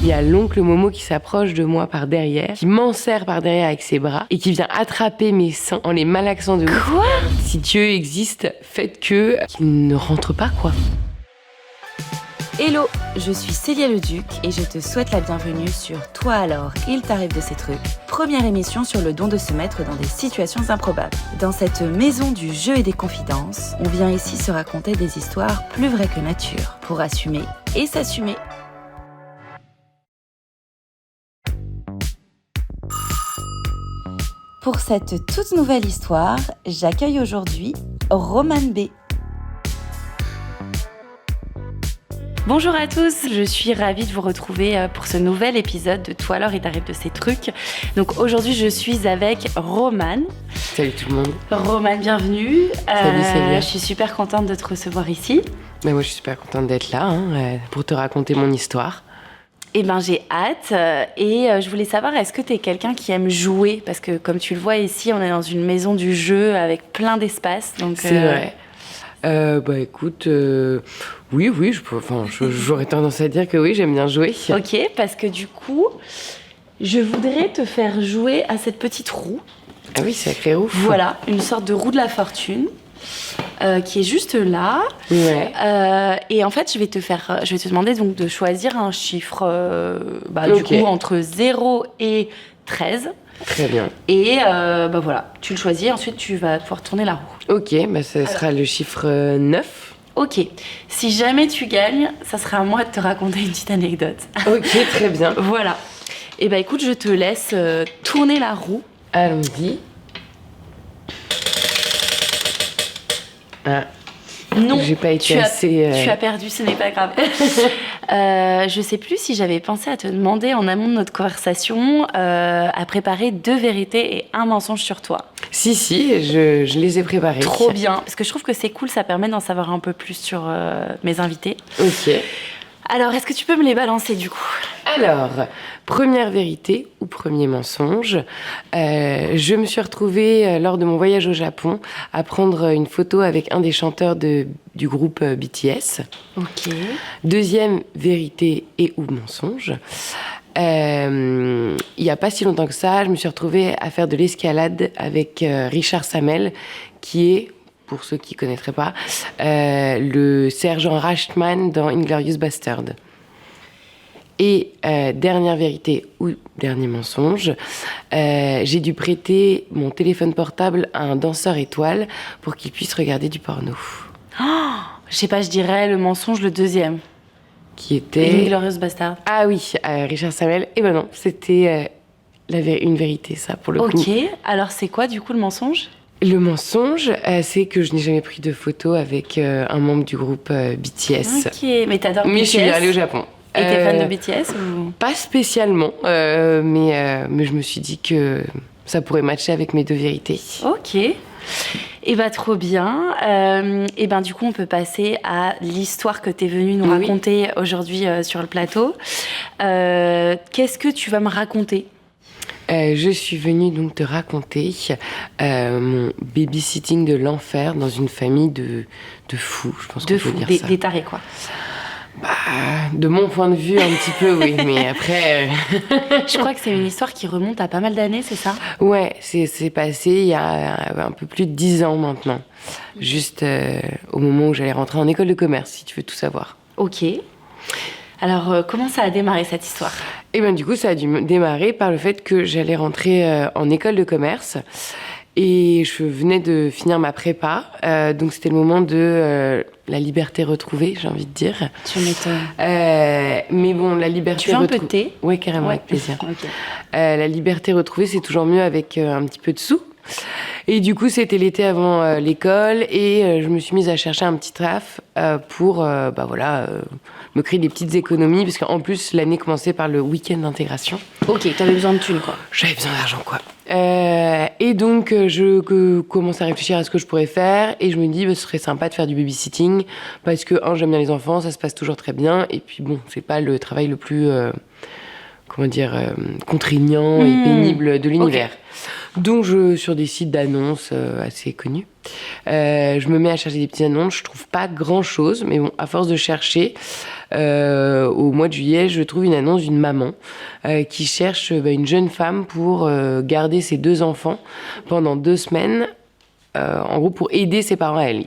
Il y a l'oncle Momo qui s'approche de moi par derrière, qui m'enserre par derrière avec ses bras et qui vient attraper mes seins en les malaxant de ouf. Quoi ? Si Dieu existe, faites qu'il ne rentre pas, quoi. Hello, je suis Célia Leduc et je te souhaite la bienvenue sur Toi alors, il t'arrive de ces trucs, première émission sur le don de se mettre dans des situations improbables. Dans cette maison du jeu et des confidences, on vient ici se raconter des histoires plus vraies que nature, pour assumer et s'assumer. Pour cette toute nouvelle histoire, j'accueille aujourd'hui Roman B. Bonjour à tous, je suis ravie de vous retrouver pour ce nouvel épisode de Toi alors il t'arrive de ces trucs. Donc aujourd'hui je suis avec Roman. Salut tout le monde. Roman, bienvenue. Salut Célia. Je suis super contente de te recevoir ici. Mais moi je suis super contente d'être là pour te raconter mon histoire. Eh ben j'ai hâte et je voulais savoir, est-ce que tu es quelqu'un qui aime jouer ? Parce que comme tu le vois ici, on est dans une maison du jeu avec plein d'espace. Donc, c'est vrai. Écoute, oui, j'aurais tendance à dire que oui, j'aime bien jouer. Ok, parce que du coup, je voudrais te faire jouer à cette petite roue. Ah oui, sacré ouf. Voilà, une sorte de roue de la fortune qui est juste là. Ouais. Et en fait, je vais te demander donc de choisir un chiffre du coup entre 0 et 13. Très bien. Et voilà, tu le choisis, ensuite tu vas pouvoir tourner la roue. Ok, ça sera le chiffre 9. Ok, si jamais tu gagnes, ça sera à moi de te raconter une petite anecdote. Ok, très bien. Voilà. Et écoute, je te laisse tourner la roue. Allons-y. Ah. Non, j'ai pas été assez... Tu as perdu, ce n'est pas grave. Je sais plus si j'avais pensé à te demander en amont de notre conversation à préparer 2 vérités et un mensonge sur toi. Si, je les ai préparés. Trop bien, parce que je trouve que c'est cool, ça permet d'en savoir un peu plus sur mes invités. Ok. Alors, est-ce que tu peux me les balancer du coup ? Alors, première vérité ou premier mensonge, je me suis retrouvée lors de mon voyage au Japon à prendre une photo avec un des chanteurs du groupe BTS. Ok. Deuxième vérité et ou mensonge, il n'y a pas si longtemps que ça, je me suis retrouvée à faire de l'escalade avec Richard Sammel, qui est, pour ceux qui ne connaîtraient pas, le sergent Rashman dans Inglourious Basterds. Et dernière vérité ou dernier mensonge, j'ai dû prêter mon téléphone portable à un danseur étoile pour qu'il puisse regarder du porno. Oh, je sais pas, je dirais le mensonge, le deuxième. Qui était... Inglourious Basterds. Ah oui, Richard Sammel. Eh ben non, c'était une vérité, ça, pour le coup. Ok, alors c'est quoi du coup le mensonge ? Le mensonge, c'est que je n'ai jamais pris de photo avec un membre du groupe BTS. Ok, mais t'adores BTS. Mais je suis allée au Japon. Et t'es fan de BTS ou... Pas spécialement, mais je me suis dit que ça pourrait matcher avec mes 2 vérités. Ok. Et trop bien. Et du coup, on peut passer à l'histoire que t'es venue nous raconter aujourd'hui sur le plateau. Qu'est-ce que tu vas me raconter ? Je suis venue donc te raconter mon babysitting de l'enfer dans une famille de fous, je pense qu'on peut dire ça. Des tarés, quoi. De mon point de vue, un petit peu, oui, mais après... Je crois que c'est une histoire qui remonte à pas mal d'années, c'est ça ? Ouais, c'est passé il y a un peu plus de 10 ans maintenant, juste au moment où j'allais rentrer en école de commerce, si tu veux tout savoir. Ok. Alors, comment ça a démarré cette histoire ? Et du coup, ça a dû démarrer par le fait que j'allais rentrer en école de commerce et je venais de finir ma prépa, donc c'était le moment de la liberté retrouvée, j'ai envie de dire. Tu m'étonnes. Mais bon, la liberté tu veux un peu de thé ? Ouais, carrément, ouais. Avec plaisir. Okay. La liberté retrouvée, c'est toujours mieux avec un petit peu de sous. Et du coup, c'était l'été avant l'école et je me suis mise à chercher un petit taf pour me créer des petites économies parce qu'en plus, l'année commençait par le week-end d'intégration. Ok, t'avais besoin de thunes, quoi. J'avais besoin d'argent, quoi. Et donc, je commence à réfléchir à ce que je pourrais faire et je me dis, ce serait sympa de faire du babysitting parce que, j'aime bien les enfants, ça se passe toujours très bien et puis bon, c'est pas le travail le plus... contraignant et pénible de l'univers. Okay. Donc, sur des sites d'annonces assez connus, je me mets à chercher des petites annonces. Je trouve pas grand-chose, mais bon, à force de chercher, au mois de juillet, je trouve une annonce d'une maman qui cherche une jeune femme pour garder ses 2 enfants pendant 2 semaines. En gros, pour aider ses parents à elle.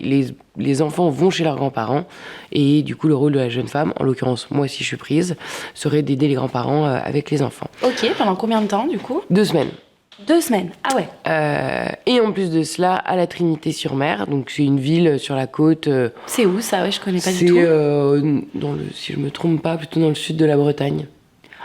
Les enfants vont chez leurs grands-parents et du coup, le rôle de la jeune femme, en l'occurrence, moi, si je suis prise, serait d'aider les grands-parents avec les enfants. Ok, pendant combien de temps, du coup ? 2 semaines. 2 semaines, ah ouais. Et en plus de cela, à la Trinité-sur-Mer, donc c'est une ville sur la côte. C'est où ça ? Ouais, je connais pas du tout. C'est, si je me trompe pas, plutôt dans le sud de la Bretagne.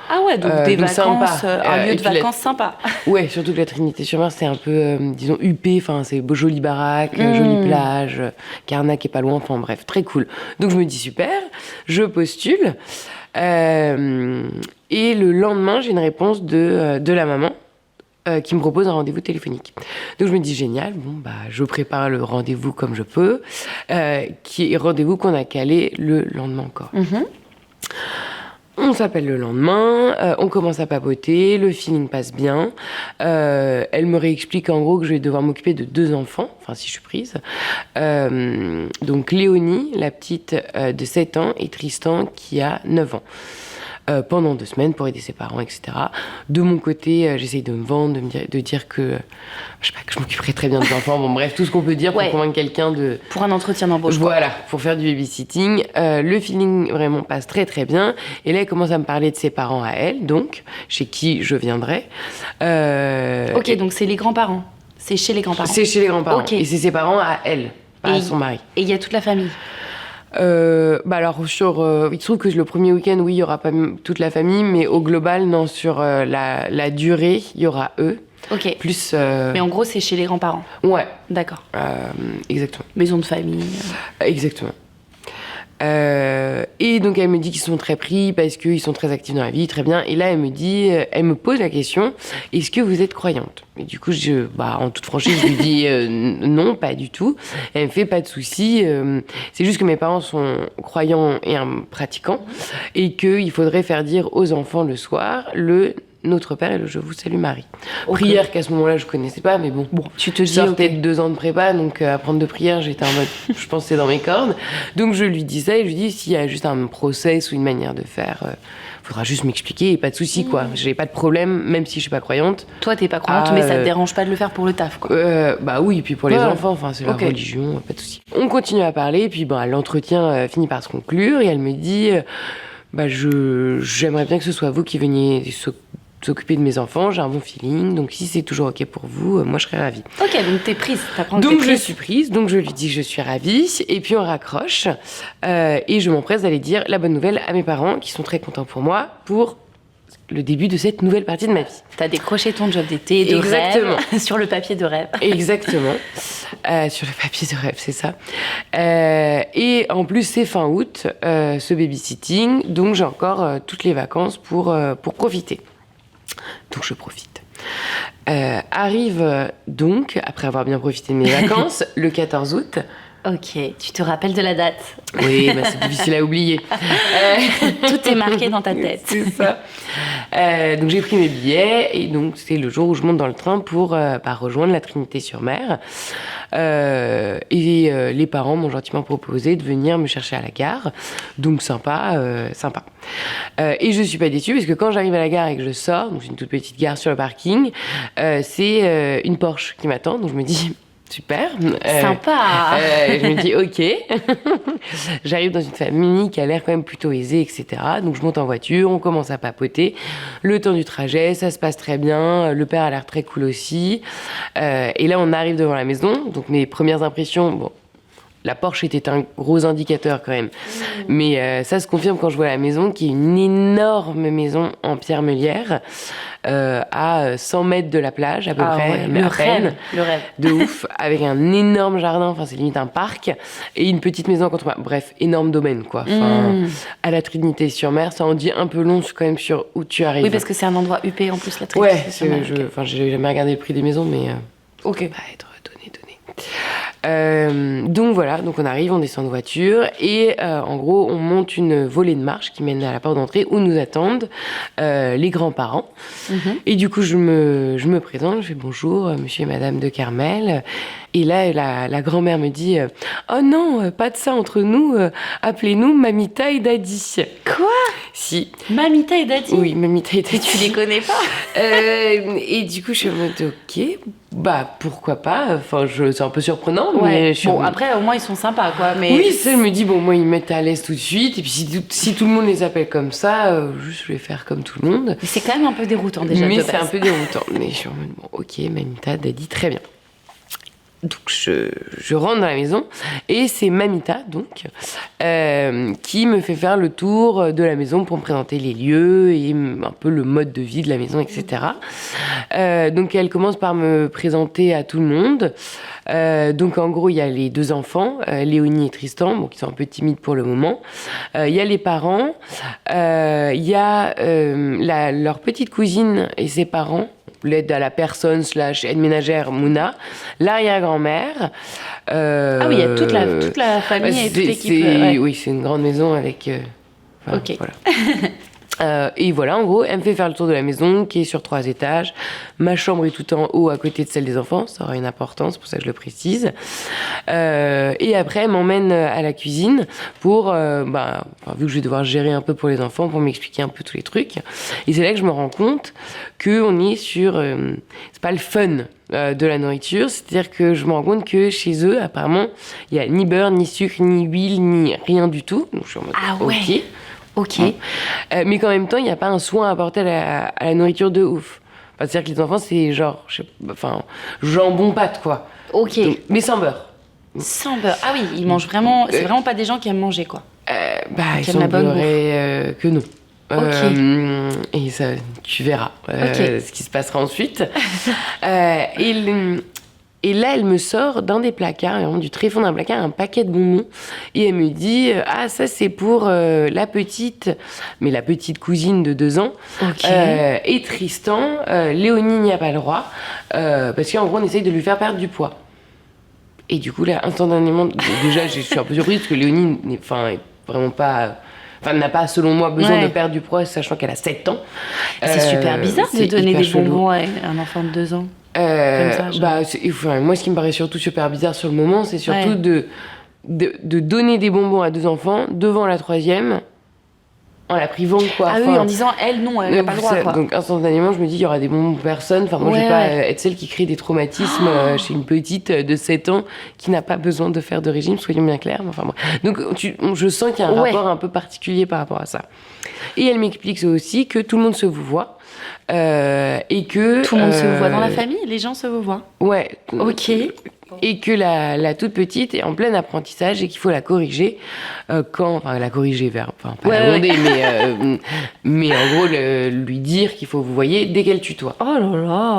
Ah ouais, donc des donc vacances, sympa. un lieu de vacances sympa. Ouais, surtout que la Trinité-sur-Mer, c'est un peu, disons, huppé. Enfin, c'est beau, jolie baraque, jolie plage, Carnac est pas loin. Enfin, bref, très cool. Donc, je me dis, super, je postule. Et le lendemain, j'ai une réponse de la maman qui me propose un rendez-vous téléphonique. Donc, je me dis, génial. Bon, bah, je prépare le rendez-vous comme je peux. Qui est rendez-vous qu'on a calé le lendemain encore. On s'appelle le lendemain, on commence à papoter, le feeling passe bien. Elle me réexplique en gros que je vais devoir m'occuper de 2 enfants, enfin si je suis prise. Donc Léonie, la petite de 7 ans, et Tristan qui a 9 ans. Pendant 2 semaines pour aider ses parents, etc. De mon côté, j'essaye de me vendre, de dire que, je sais pas, que je m'occuperai très bien des enfants. Bon, bref, tout ce qu'on peut dire pour convaincre quelqu'un de... Pour un entretien d'embauche. Voilà, pour faire du babysitting. Le feeling vraiment passe très très bien. Et là, elle commence à me parler de ses parents à elle, donc, chez qui je viendrai. Ok, donc c'est les grands-parents. C'est chez les grands-parents. C'est chez les grands-parents. Ok. Et c'est ses parents à elle, pas à son mari. Et il y a toute la famille. Alors il se trouve que le premier week-end, oui, il y aura pas toute la famille, mais au global, non, sur la durée, il y aura eux. Ok. Plus. Mais en gros, c'est chez les grands-parents. Ouais. D'accord. Exactement. Maison de famille. Exactement. Et donc elle me dit qu'ils sont très pris parce qu'ils sont très actifs dans la vie, très bien. Et là elle me pose la question, est-ce que vous êtes croyante ? Et du coup en toute franchise je lui dis non, pas du tout. Elle me fait pas de souci, c'est juste que mes parents sont croyants et pratiquants et qu'il faudrait faire dire aux enfants le soir Notre Père et le Je vous salue Marie. Okay. Prière qu'à ce moment-là je connaissais pas, mais bon, tu te dis sortais de 2 ans de prépa, donc apprendre de prière, j'étais en mode, je pense que c'est dans mes cordes. Donc je lui dis ça et je lui dis s'il y a juste un process ou une manière de faire, faudra juste m'expliquer et pas de souci quoi. J'ai pas de problème, même si je suis pas croyante. Toi t'es pas croyante, mais ça te dérange pas de le faire pour le taf quoi. Bah oui, et puis pour les enfants, enfin c'est leur religion, pas de souci. On continue à parler, et puis l'entretien finit par se conclure et elle me dit, j'aimerais bien que ce soit vous qui veniez s'occuper de mes enfants, j'ai un bon feeling, donc si c'est toujours ok pour vous, moi je serais ravie. Ok, donc t'es prise, t'apprends que donc t'es prise. Je suis prise, donc je lui dis que je suis ravie, et puis on raccroche, et je m'empresse d'aller dire la bonne nouvelle à mes parents, qui sont très contents pour moi, pour le début de cette nouvelle partie de ma vie. T'as décroché ton job d'été de rêve sur le papier de rêve. Exactement, sur le papier de rêve, c'est ça. Et en plus c'est fin août, ce babysitting, donc j'ai encore toutes les vacances pour profiter. Donc je profite. Arrive donc, après avoir bien profité de mes vacances, le 14 août. Ok, tu te rappelles de la date. Oui, c'est difficile à oublier. Tout est marqué dans ta tête. C'est ça. Donc j'ai pris mes billets et donc c'est le jour où je monte dans le train pour rejoindre la Trinité-sur-Mer. Et les parents m'ont gentiment proposé de venir me chercher à la gare. Donc sympa. Et je suis pas déçue parce que quand j'arrive à la gare et que je sors, donc c'est une toute petite gare sur le parking, c'est une Porsche qui m'attend. Donc je me dis... Super. Sympa. Je me dis ok. J'arrive dans une famille qui a l'air quand même plutôt aisée, etc. Donc je monte en voiture, on commence à papoter. Le temps du trajet, ça se passe très bien. Le père a l'air très cool aussi. Et là, on arrive devant la maison. Donc mes premières impressions, la Porsche était un gros indicateur quand même. Mais ça se confirme quand je vois la maison, qui est une énorme maison en pierre meulière, à 100 mètres de la plage à peu près, ouais, mais à peine. Le rêve. De ouf, avec un énorme jardin, enfin c'est limite un parc, et une petite maison à contrebas. Bref, énorme domaine quoi. À la Trinité-sur-Mer, ça en dit un peu long quand même sur où tu arrives. Oui, parce que c'est un endroit huppé en plus, la Trinité-sur-Mer. Ouais, j'ai jamais regardé le prix des maisons, mais ok. ça va être donné. Donc voilà, donc on arrive, on descend de voiture et en gros on monte une volée de marche qui mène à la porte d'entrée où nous attendent les grands-parents. Et du coup je me présente, je fais bonjour monsieur et madame de Carmel. Et là la grand-mère me dit oh non, pas de ça entre nous, appelez-nous Mamita et Daddy. Quoi ? Si. Mamita et Daddy ? Oui, Mamita et Daddy. Et tu les connais pas ? Et du coup je suis en mode ok, bah pourquoi pas, enfin c'est un peu surprenant, mais je suis bon après au moins ils sont sympas quoi, mais oui, ça je me dis bon moi ils me mettent à l'aise tout de suite et puis si tout le monde les appelle comme ça, juste je vais faire comme tout le monde. Mais c'est quand même un peu déroutant déjà. Mais de c'est base. un peu déroutant, mais je suis en mode bon ok, Mamita, Daddy, très bien. Donc je rentre dans la maison et c'est Mamita donc qui me fait faire le tour de la maison pour me présenter les lieux et un peu le mode de vie de la maison, etc. Donc elle commence par me présenter à tout le monde. Donc en gros il y a les deux enfants, Léonie et Tristan, bon, qui sont un peu timides pour le moment. Il y a les parents, il y a leur petite cousine et ses parents, l'aide à la personne / aide ménagère Mouna, l'arrière-grand-mère. Ah oui, il y a toute la famille et toute l'équipe. Ouais. Oui, c'est une grande maison avec... ok. Voilà. Et voilà, en gros, elle me fait faire le tour de la maison qui est sur 3 étages. Ma chambre est tout en haut à côté de celle des enfants, ça aura une importance, c'est pour ça que je le précise. Et après, elle m'emmène à la cuisine pour, vu que je vais devoir gérer un peu pour les enfants, pour m'expliquer un peu tous les trucs. Et c'est là que je me rends compte qu'on est sur... c'est pas le fun de la nourriture, c'est-à-dire que je me rends compte que chez eux, apparemment, il n'y a ni beurre, ni sucre, ni huile, ni rien du tout. Donc je suis en mode, ah ouais. Ok. Mais qu'en même temps, il n'y a pas un soin à apporter à la nourriture de ouf. Enfin, c'est-à-dire que les enfants, c'est genre, jambon pâte, quoi. Ok. Donc, mais sans beurre. Sans beurre. Ah oui, ils mangent vraiment. C'est vraiment pas des gens qui aiment manger, quoi. Ils sembleraient que non. Et ça, tu verras ce qui se passera ensuite. Et là, elle me sort d'un des placards, vraiment du très fond d'un placard, un paquet de bonbons. Et elle me dit ah, ça, c'est pour la petite cousine de 2 ans. Okay. Et Tristan, Léonie n'y a pas le droit. Parce qu'en gros, on essaye de lui faire perdre du poids. Et du coup, là, instantanément, déjà, je suis un peu surprise parce que Léonie n'est vraiment pas... n'a pas, selon moi, besoin de perdre du poids, sachant qu'elle a 7 ans. C'est super bizarre de donner des bonbons à un enfant de 2 ans. Comme ça, moi, ce qui me paraît surtout super bizarre sur le moment, c'est surtout de donner des bonbons à 2 enfants devant la 3e, en la privant, quoi. Ah oui, en disant, elle, non, elle n'a pas le droit, quoi. Donc, instantanément, je me dis, il y aura des bonbons pour personne. Enfin, moi, je vais pas être celle qui crée des traumatismes chez une petite de 7 ans qui n'a pas besoin de faire de régime, soyons bien clairs. Enfin, moi. Donc, je sens qu'il y a un rapport un peu particulier par rapport à ça. Et elle m'explique aussi que tout le monde se vous voit. Et que... Tout le monde se voit dans la famille? Les gens se voient? Ouais. Ok. Et que la toute petite est en plein apprentissage et qu'il faut la corriger la corriger pas la gronder, mais en gros lui dire qu'il faut vous voyez dès qu'elle tutoie. Oh là là.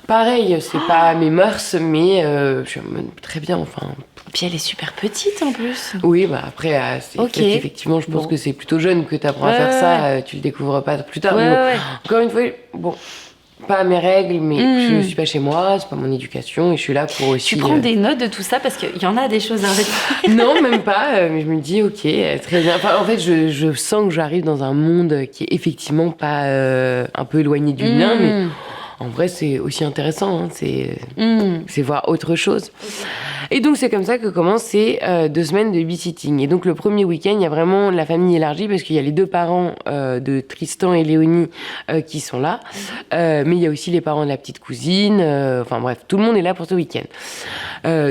Pareil, c'est pas mes mœurs, mais je suis très bien, enfin... Puis elle est super petite en plus. Oui, après, effectivement, je pense que c'est plutôt jeune que tu apprends à faire ça, tu le découvres pas plus tard. Encore une fois, pas mes règles, mais je suis pas chez moi, c'est pas mon éducation, et je suis là pour aussi... Tu prends des notes de tout ça parce qu'il y en a des choses à répéter. Non, même pas, mais je me dis, ok, très bien. Enfin, en fait, je sens que j'arrive dans un monde qui est effectivement pas un peu éloigné du mien, mais... En vrai, c'est aussi intéressant, hein. C'est voir autre chose. Et donc, c'est comme ça que commencent ces 2 semaines de babysitting. Et donc, le premier week-end, il y a vraiment la famille élargie parce qu'il y a les 2 parents de Tristan et Léonie qui sont là. Mais il y a aussi les parents de la petite cousine. Enfin bref, tout le monde est là pour ce week-end.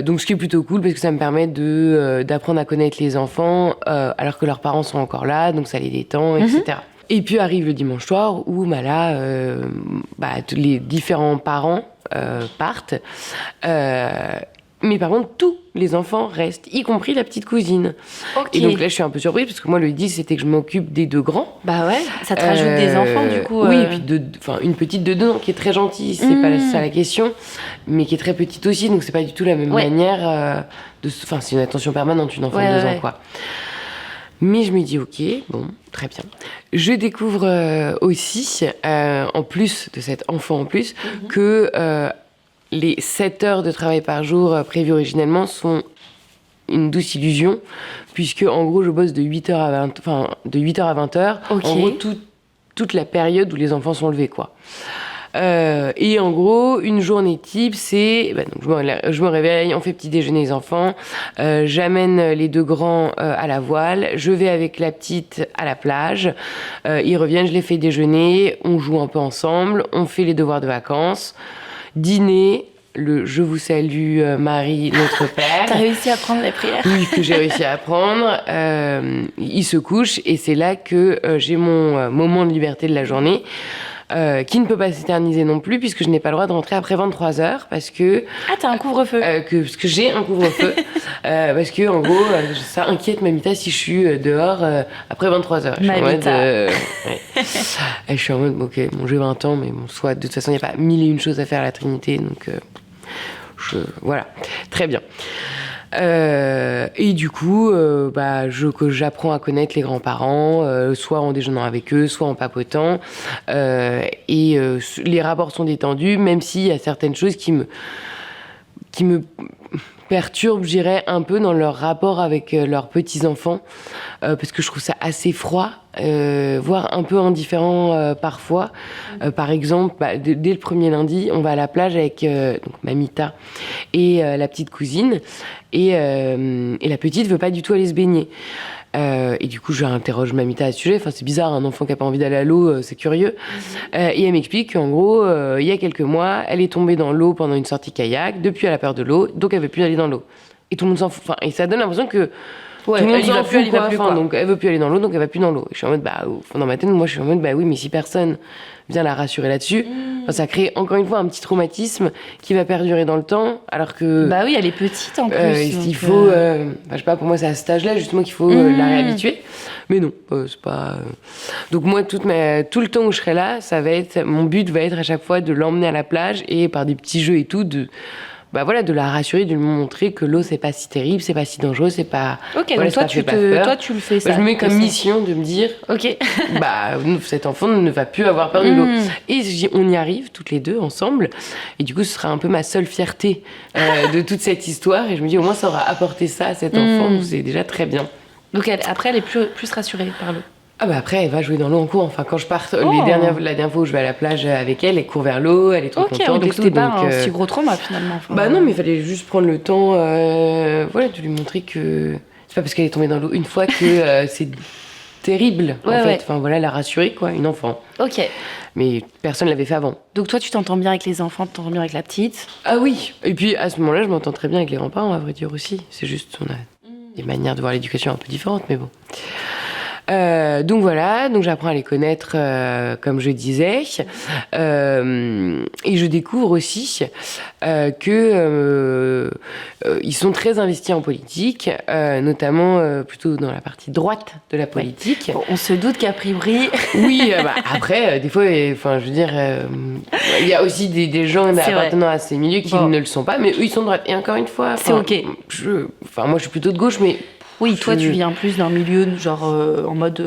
Donc, ce qui est plutôt cool parce que ça me permet d'apprendre à connaître les enfants alors que leurs parents sont encore là. Donc, ça les détend, etc. Et puis arrive le dimanche soir où les différents parents partent. Mais par contre, tous les enfants restent, y compris la petite cousine. Okay. Et donc là, je suis un peu surprise parce que moi, le 10, c'était que je m'occupe des 2 grands. Bah ouais, ça te rajoute des enfants du coup. Oui, et puis une petite de 2 ans qui est très gentille, c'est pas ça la question, mais qui est très petite aussi, donc c'est pas du tout la même manière c'est une attention permanente, une enfant de 2 ans, quoi. Mais je me dis, ok, bon, très bien. Je découvre aussi, en plus de cet enfant que les 7 heures de travail par jour prévues originellement sont une douce illusion, puisque en gros je bosse de 8h à 20h. Okay. En gros toute la période où les enfants sont levés, quoi. Et en gros, une journée type, c'est... donc je me réveille, on fait petit déjeuner les enfants, j'amène les 2 grands à la voile, je vais avec la petite à la plage, ils reviennent, je les fais déjeuner, on joue un peu ensemble, on fait les devoirs de vacances, dîner... Je vous salue, Marie, notre Père. T'as réussi à apprendre la prière? Oui, que j'ai réussi à apprendre. Il se couche et c'est là que j'ai mon moment de liberté de la journée, qui ne peut pas s'éterniser non plus puisque je n'ai pas le droit de rentrer après 23h parce que... Ah, t'as un couvre-feu? Parce que j'ai un couvre-feu. Parce que, en gros, ça inquiète Mamita si je suis dehors après 23h. Mamita. Je suis en mode, ok, bon, j'ai 20 ans, mais bon, soit, de toute façon, il n'y a pas 1001 choses à faire à la Trinité, donc... voilà, très bien. Et du coup, j'apprends à connaître les grands-parents, soit en déjeunant avec eux, soit en papotant. Les rapports sont détendus, même s'il y a certaines choses qui me perturbent, je dirais, un peu dans leur rapport avec leurs petits-enfants, parce que je trouve ça assez froid, voire un peu indifférent parfois. Par exemple, dès le premier lundi, on va à la plage avec donc Mamita et la petite cousine, et la petite veut pas du tout aller se baigner. Et du coup, je interroge Mamita à ce sujet. Enfin, c'est bizarre, un enfant qui n'a pas envie d'aller à l'eau, c'est curieux. Et elle m'explique qu'en gros, il y a quelques mois, elle est tombée dans l'eau pendant une sortie kayak. Depuis, elle a peur de l'eau, donc elle veut plus aller dans l'eau. Et tout le monde s'en fout. Enfin, et ça donne l'impression que tout le monde s'en fout, elle va plus, quoi. Donc elle veut plus aller dans l'eau, donc elle va plus dans l'eau. Et je suis en mode, dans ma tête, moi, je suis en mode, oui, mais si personne vient la rassurer là-dessus, ça crée encore une fois un petit traumatisme qui va perdurer dans le temps, alors que... Bah oui, elle est petite en plus. Il faut... je sais pas, pour moi, c'est à cet âge-là, justement, qu'il faut la réhabituer. Mais non, c'est pas... Donc moi, tout le temps où je serai là, mon but va être à chaque fois de l'emmener à la plage et par des petits jeux et tout, de la rassurer, de lui montrer que l'eau, c'est pas si terrible, c'est pas si dangereux, c'est pas... Ok, voilà, donc toi, tu le fais ça. Je me mets comme mission de me dire, ok, cet enfant ne va plus avoir peur de l'eau. Et on y arrive, toutes les deux, ensemble. Et du coup, ce sera un peu ma seule fierté de toute cette histoire. Et je me dis, au moins, ça aura apporté ça à cet enfant, donc c'est déjà très bien. Donc après, elle est plus rassurée par l'eau. Après, elle va jouer dans l'eau en cours. Enfin, quand je pars, la dernière fois où je vais à la plage avec elle, elle court vers l'eau, elle est trop contente. Donc c'était pas un si gros trauma finalement. Non, mais il fallait juste prendre le temps, de lui montrer que c'est pas parce qu'elle est tombée dans l'eau une fois que c'est terrible. En fait, la rassurer, quoi, une enfant. Ok. Mais personne l'avait fait avant. Donc toi, tu t'entends bien avec les enfants, tu t'entends bien avec la petite? Ah oui. Et puis à ce moment-là, je m'entends très bien avec les grands-parents, à vrai dire aussi. C'est juste, on a des manières de voir l'éducation un peu différentes, mais bon. Donc voilà, donc j'apprends à les connaître, comme je disais, et je découvre aussi que ils sont très investis en politique, notamment plutôt dans la partie droite de la politique. Bon, on se doute qu'a priori. Oui, après, des fois, je veux dire, il y a aussi des gens appartenant à ces milieux qui ne le sont pas, mais eux, ils sont de droite. Et encore une fois, c'est ok. Moi, je suis plutôt de gauche, mais oui, toi, tu viens plus d'un milieu, genre, en mode,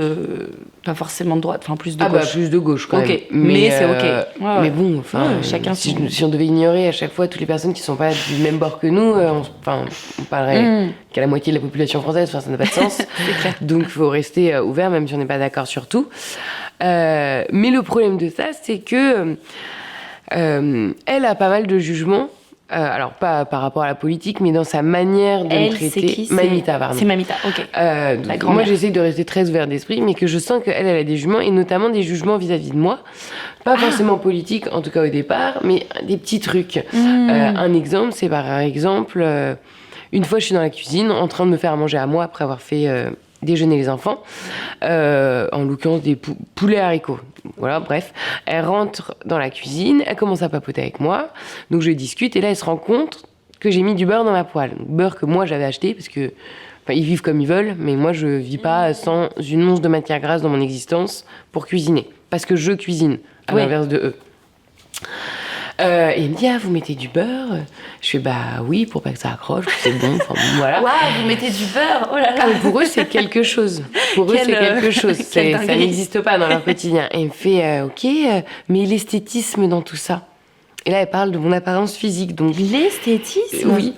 pas forcément de droite, enfin, plus de gauche. Plus de gauche, quand même. Mais c'est ok. Mais bon, chacun si on devait ignorer à chaque fois toutes les personnes qui sont pas du même bord que nous, on parlerait qu'à la moitié de la population française, ça n'a pas de sens. Donc, il faut rester ouvert, même si on n'est pas d'accord sur tout. Mais le problème de ça, c'est que elle a pas mal de jugements. Alors, pas par rapport à la politique, mais dans sa manière de me traiter. C'est qui? Mamita, pardon. C'est Mamita, ok. Moi, j'essaie de rester très ouverte d'esprit, mais que je sens qu'elle a des jugements, et notamment des jugements vis-à-vis de moi. Pas forcément politiques, en tout cas au départ, mais des petits trucs. Un exemple, c'est par exemple, une fois, je suis dans la cuisine, en train de me faire à manger à moi, après avoir fait déjeuner les enfants, en l'occurrence des poulets haricots. Voilà, bref. Elle rentre dans la cuisine, elle commence à papoter avec moi, donc je discute, et là, elle se rend compte que j'ai mis du beurre dans ma poêle. Donc, beurre que moi, j'avais acheté, parce que ils vivent comme ils veulent, mais moi, je vis pas sans une once de matière grasse dans mon existence pour cuisiner, parce que je cuisine, à l'inverse de eux. Et il me dit, vous mettez du beurre? Je fais, oui, pour pas que ça accroche, c'est bon, voilà. Waouh, vous mettez du beurre? Oh là là. Pour eux, c'est quelque chose. C'est quelque chose. Ça n'existe pas dans leur quotidien. Et il me fait, ok, mais l'esthétisme dans tout ça? Et là, elle parle de mon apparence physique. Donc, l'esthétisme. oui.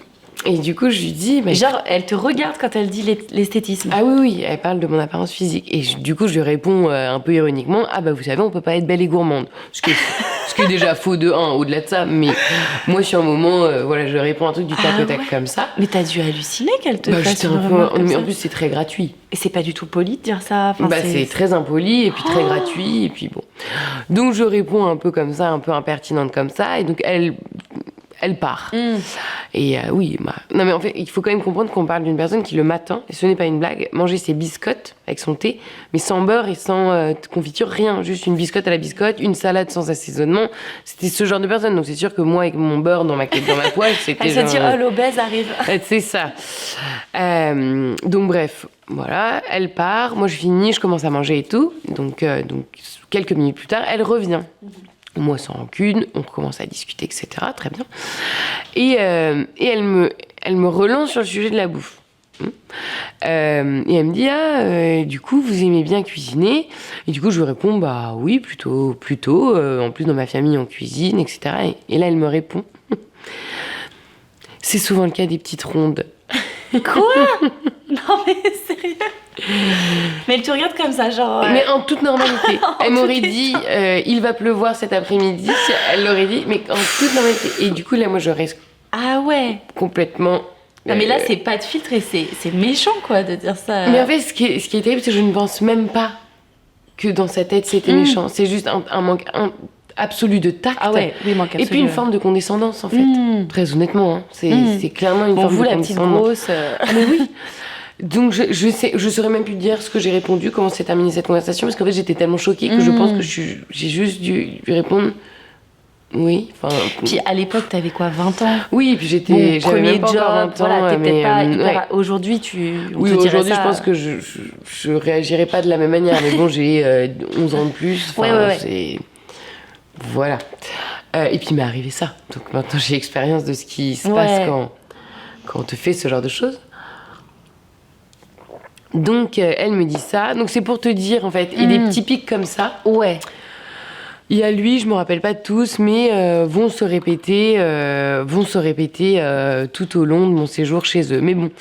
Et du coup, je lui dis... Genre, elle te regarde quand elle dit l'esthétisme. Ah oui, elle parle de mon apparence physique. Et du coup, je lui réponds un peu ironiquement, ah bah vous savez, on peut pas être belle et gourmande. Ce qui est déjà faux de 1, au-delà de ça. Mais moi, sur un moment, voilà, je réponds un truc du tac au tac comme ça. Mais t'as dû halluciner qu'elle te fasse une un remarque peu... comme Mais ça. en plus, c'est très gratuit. Et c'est pas du tout poli de dire ça. Enfin, c'est très impoli et puis très gratuit. Et puis bon. Donc, je réponds un peu comme ça, un peu impertinente comme ça. Et donc, elle part. Et oui, non mais en fait, il faut quand même comprendre qu'on parle d'une personne qui, le matin, et ce n'est pas une blague, mangeait ses biscottes avec son thé, mais sans beurre et sans confiture, rien. Juste une biscotte à la biscotte, une salade sans assaisonnement. C'était ce genre de personne. Donc c'est sûr que moi, avec mon beurre dans ma poche, c'était elle se dit, oh, l'obèse arrive. C'est ça. Donc bref, voilà, elle part. Moi, je finis, je commence à manger et tout. Donc quelques minutes plus tard, elle revient. Moi, sans rancune, on commence à discuter, etc. Très bien. Et elle me relance sur le sujet de la bouffe. Et elle me dit, du coup, vous aimez bien cuisiner? Et du coup, je lui réponds, bah oui, plutôt. En plus, dans ma famille, on cuisine, etc. Et là, elle me répond, c'est souvent le cas des petites rondes. Quoi? Non, mais sérieux? Mais elle te regarde comme ça, genre... Mais en toute normalité. Elle m'aurait dit, il va pleuvoir cet après-midi. Elle l'aurait dit, mais en toute normalité. Et du coup, là, moi, je reste complètement... Non, mais là, c'est pas de filtre et c'est méchant, quoi, de dire ça. Mais en fait, ce qui est terrible, c'est que je ne pense même pas que dans sa tête, c'était méchant. C'est juste un manque absolu de tact. Ah ouais, oui, manque absolu. Et puis une forme de condescendance, en fait. Très honnêtement, hein. C'est clairement une forme de condescendance. Vous, la petite grosse... Mais oui. Donc je saurais même plus dire ce que j'ai répondu, comment s'est terminée cette conversation, parce qu'en fait j'étais tellement choquée que je pense que j'ai juste dû lui répondre oui. Puis à l'époque t'avais quoi, 20 ans? Oui, puis j'avais premier même pas job, encore 20 ans, voilà, t'es peut-être pas hyper... ouais. Aujourd'hui oui, aujourd'hui je pense que je réagirais pas de la même manière, mais bon, j'ai 11 ans de plus, c'est... Voilà. Et puis il m'est arrivé ça, donc maintenant j'ai l'expérience de ce qui se passe quand on te fait ce genre de choses. Donc, elle me dit ça. Donc, c'est pour te dire, en fait, et des petits pics comme ça. Ouais. Il y a lui, je me rappelle pas de tous, mais vont se répéter tout au long de mon séjour chez eux. Mais bon,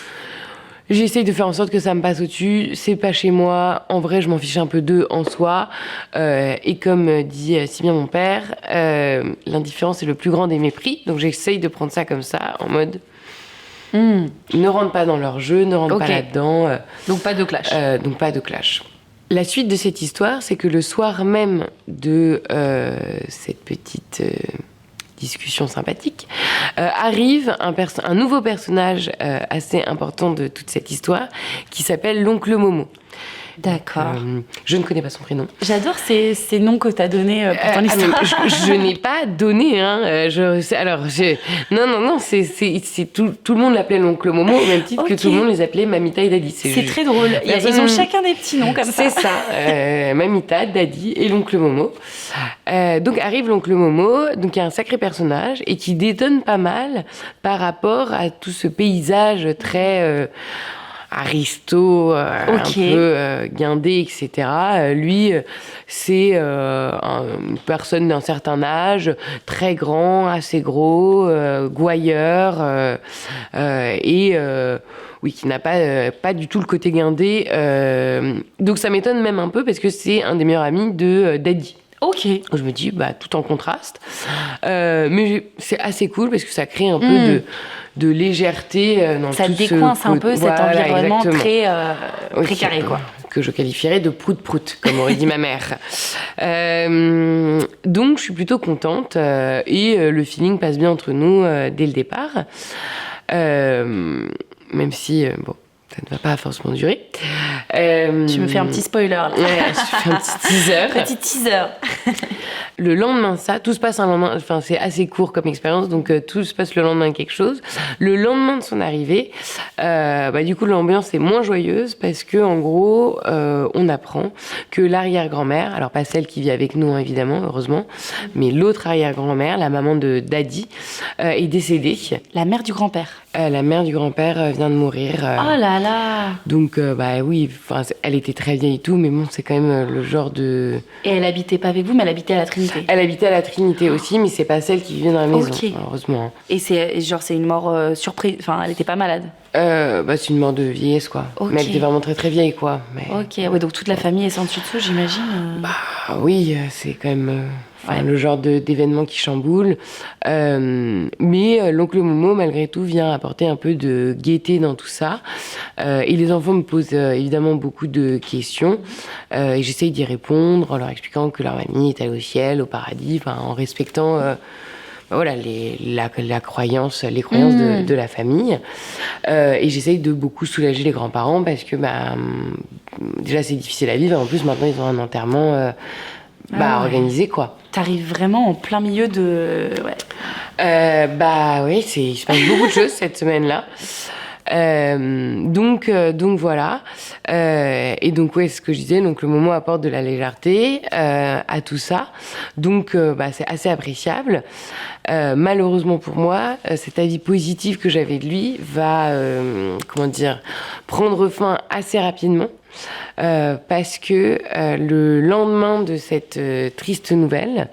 j'essaye de faire en sorte que ça me passe au-dessus. C'est pas chez moi. En vrai, je m'en fiche un peu d'eux en soi. Et comme dit si bien mon père, l'indifférence est le plus grand des mépris. Donc, j'essaye de prendre ça comme ça, en mode... Ne rentre pas dans leur jeu, ne rentre pas là-dedans. Donc pas de clash. La suite de cette histoire, c'est que le soir même de cette petite discussion sympathique, arrive un nouveau personnage assez important de toute cette histoire qui s'appelle l'oncle Momo. D'accord. Je ne connais pas son prénom. J'adore ces noms que tu as donnés pour ton histoire. Je n'ai pas donné. Hein, non, c'est tout le monde l'appelait l'oncle Momo, au même titre que tout le monde les appelait Mamita et Daddy. C'est très drôle. Ils ont chacun des petits noms comme ça. C'est ça. Mamita, Daddy et l'oncle Momo. Donc arrive l'oncle Momo, donc il y a un sacré personnage et qui détonne pas mal par rapport à tout ce paysage très... aristo, un peu guindé, etc. Lui, c'est une personne d'un certain âge, très grand, assez gros, gouailleur, oui, qui n'a pas du tout le côté guindé. Donc ça m'étonne même un peu parce que c'est un des meilleurs amis de Daddy. Ok. Je me dis, tout en contraste. Mais c'est assez cool parce que ça crée un peu de légèreté dans ça tout décoince un peu cet environnement très carré, quoi. Que je qualifierais de prout-prout, comme aurait dit ma mère. Donc, je suis plutôt contente et le feeling passe bien entre nous dès le départ. Même si, ça ne va pas forcément durer. Tu me fais un petit spoiler, là. Ouais, je fais un petit teaser. Petit teaser. Le lendemain de ça, tout se passe un lendemain, enfin c'est assez court comme expérience, donc tout se passe le lendemain de quelque chose. Le lendemain de son arrivée, du coup l'ambiance est moins joyeuse parce que en gros, on apprend que l'arrière-grand-mère, alors pas celle qui vit avec nous hein, évidemment, heureusement, mais l'autre arrière-grand-mère, la maman de Daddy, est décédée. La mère du grand-père. La mère du grand-père vient de mourir. Oh là là. Donc elle était très vieille et tout, mais bon c'est quand même le genre de... Et elle habitait pas avec vous, mais elle habitait à la Trinité. Trinité. Elle habitait à la Trinité aussi, mais c'est pas celle qui vivait dans la maison, Ok. malheureusement. Et c'est une mort surprise. Enfin, elle était pas malade. C'est une mort de vieillesse, quoi. Ok. Mais elle était vraiment très très vieille, quoi. Mais... Ok, ouais, donc toute la famille est sans dessus dessous, j'imagine. Oui, c'est quand même Ouais. le genre d'événement qui chamboule. Mais l'oncle Momo, malgré tout, vient apporter un peu de gaieté dans tout ça. Et les enfants me posent évidemment beaucoup de questions. Et j'essaye d'y répondre en leur expliquant que leur mamie est allée au ciel, au paradis, en respectant... voilà, la croyance, les croyances de la famille. Et j'essaye de beaucoup soulager les grands-parents parce que déjà c'est difficile à vivre. En plus maintenant ils ont un enterrement Ouais. organisé, quoi. T'arrives vraiment en plein milieu de... Ouais. Oui, il se passe beaucoup de choses cette semaine-là. Donc voilà. Et donc ouais, ce que je disais, donc le moment apporte de la légèreté à tout ça. Donc c'est assez appréciable. Malheureusement pour moi, cet avis positif que j'avais de lui va prendre fin assez rapidement. Parce que le lendemain de cette triste nouvelle